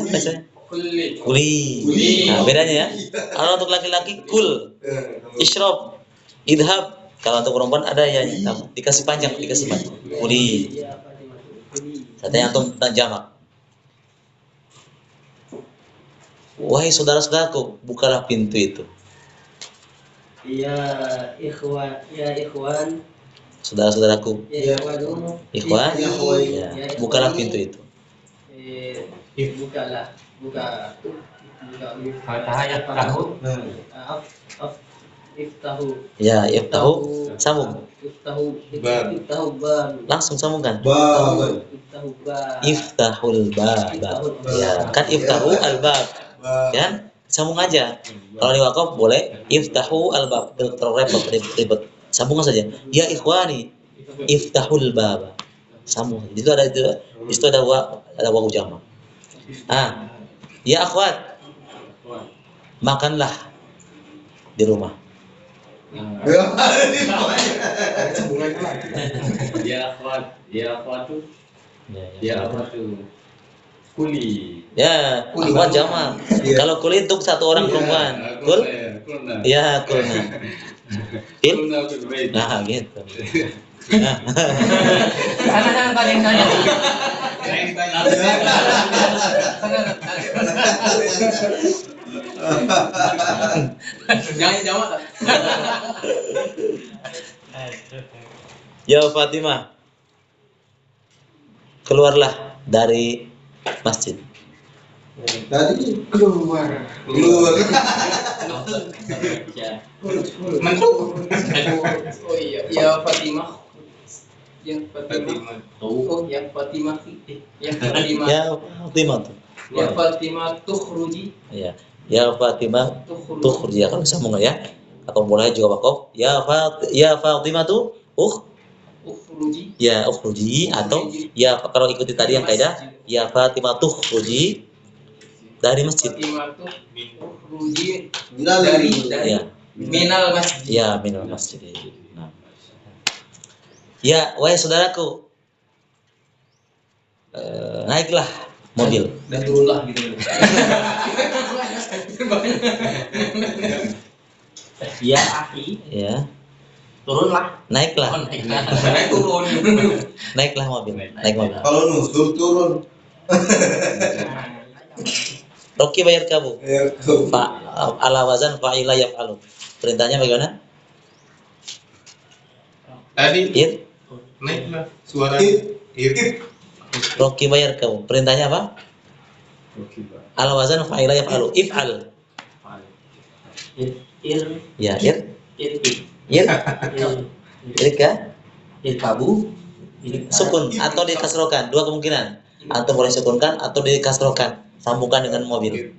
kulli. kuli. Nah bedanya ya. Kalau untuk laki-laki kul, isyrab, idhab. Kalau untuk perempuan ada ya dikasih panjang, kuli. Katanya antum tentang jamak. Wahai saudara-saudaraku, bukalah pintu itu. Ya ikhwan. Saudara-saudaraku, Ya ikhwan. ikhwan, Ya, ya, bukalah pintu itu. Buka. Fatah ya tahu. Iftahu. Ya, iftahu, sambung. Iftahu bab. Langsung sambungkan. Bab. Iftahu bab. Iftahul bab. Ya, kan iftahu al-bab. Kan? Sambung aja. Kalau di wakaf boleh iftahu al-bab. Terlalu ribet. Sambung saja. Ya ikhwani, iftahul bab. Sambung. Itu ada wawu jamak. Ya akhwat, makanlah di rumah. Ya akhwatu. Ya akhwatu. Kuli. Ya, akhwat jamak. Kalau kuli untuk satu orang perempuan. Kul? Ya, kulna. Il? Nah, gitu. Sana paling tanya. Jangan jawab. Ya Fatimah, keluarlah dari masjid. Tadi keluar. Oh iya, ya Fatimah. Ya Fatimah. Oh, ya Fatimah. Ya Fatimah. Ya Fatimah tuh. Ya Fatimah tukhruji. Ya Fatimah tukhruj ya, kalau sambung ya. Atau mulai juga wakaf. Ya Fatimah tuh Ukhruji. Ya ukhruji, atau ya kalau ikuti tadi yang kaidah ya Fatimah tukhruji dari masjid. Fatimah tuh ukhruji Minal dari Ya. minal masjid. Ya minal masjid. Nah. Ya, wahai saudaraku, naiklah mobil. Dan turunlah gitu. Ya akhi, Ya, turunlah. naiklah, Naik turun. naiklah mobil, naik mobil. Kalau nusul turun. Rocky bayar kamu. Ya, Ala wazan fa'ila yaf'alu. Perintahnya bagaimana? Tadi Ir, naiklah suara Ir. Rocky bayar kamu. Perintahnya apa? Ala wazan fa'ila yaf'alu. If'al. Ir Ya, ir. ir Ir. ir Irka. irkabu Sukun atau dikasrokan. Dua kemungkinan. Atau boleh sukunkan atau dikasrokan. Sambungkan dengan mobil.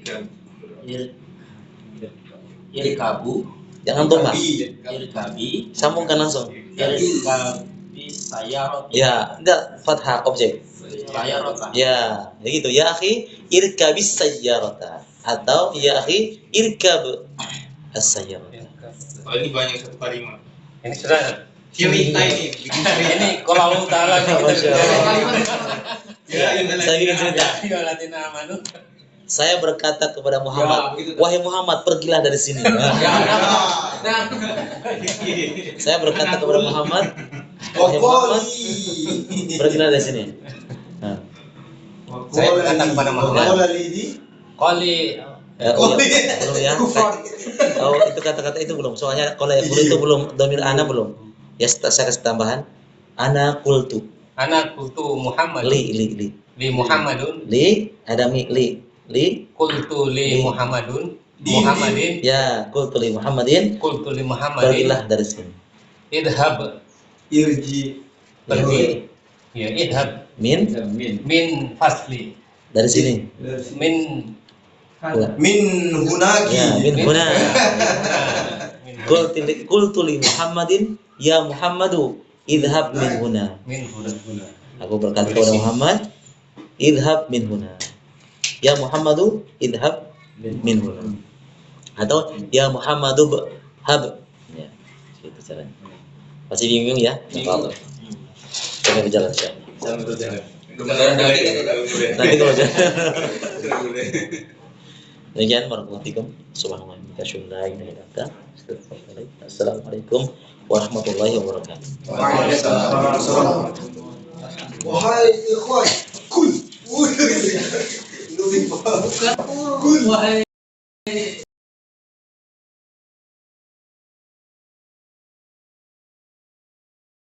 irkabu Jangan tumbang. irkabi Sambungkan langsung. irkabi sayarot Ya, enggak fathah objek. sayarota Ya, begitu. Ya akhi, irkabis sayyarata. Atau ya akhi, irkab as-sayyarata. Oh, ini banyak satu kalimat. Ini sudah. Cerita ini, bikin cerita. Ini kalau taala Masya Allah. Ya, Saya bikin cerita. amanu. Saya berkata kepada Muhammad, wahai Muhammad, pergilah dari sini. Nah, saya berkata kepada Muhammad, wahai Muhammad, pergilah dari sini. Nah, Saya berkata kepada Muhammad, Qali oh, ya, belum ya. Oh, itu kata-kata itu belum. Soalnya kalau yang itu belum, domir ana belum. Ya, saya kasih tambahan. Ana qultu. anak kultu Muhammad Li. li Muhammadun Li, ada mi, li. kultu li Muhammadin Ya, qultu li Muhammadin. kultu li Muhammadin Pergilah dari sini. idhab Irji. pergi ya idhab Min, min fasli dari sini. min Min hunaki. Ya, min huna. min Qultu li Muhammadin, ya Muhammadu, idhab min huna. min huna Aku berkata kepada Muhammad, idhab min huna. Ya Muhammadu, idhab min huna. Atau ya Muhammadu hab. Ya, itu caranya. Masih bingung ya? Enggak apa-apa. Coba berjalan ya. Jangan berjalan. Nanti kalau jalan. Demikian warahmatullahi wabarakatuh. Subhanallah. Assalamualaikum warahmatullahi wabarakatuh. Waalaikumsalam. Wahai ikhwan, kul. Kul. Wahai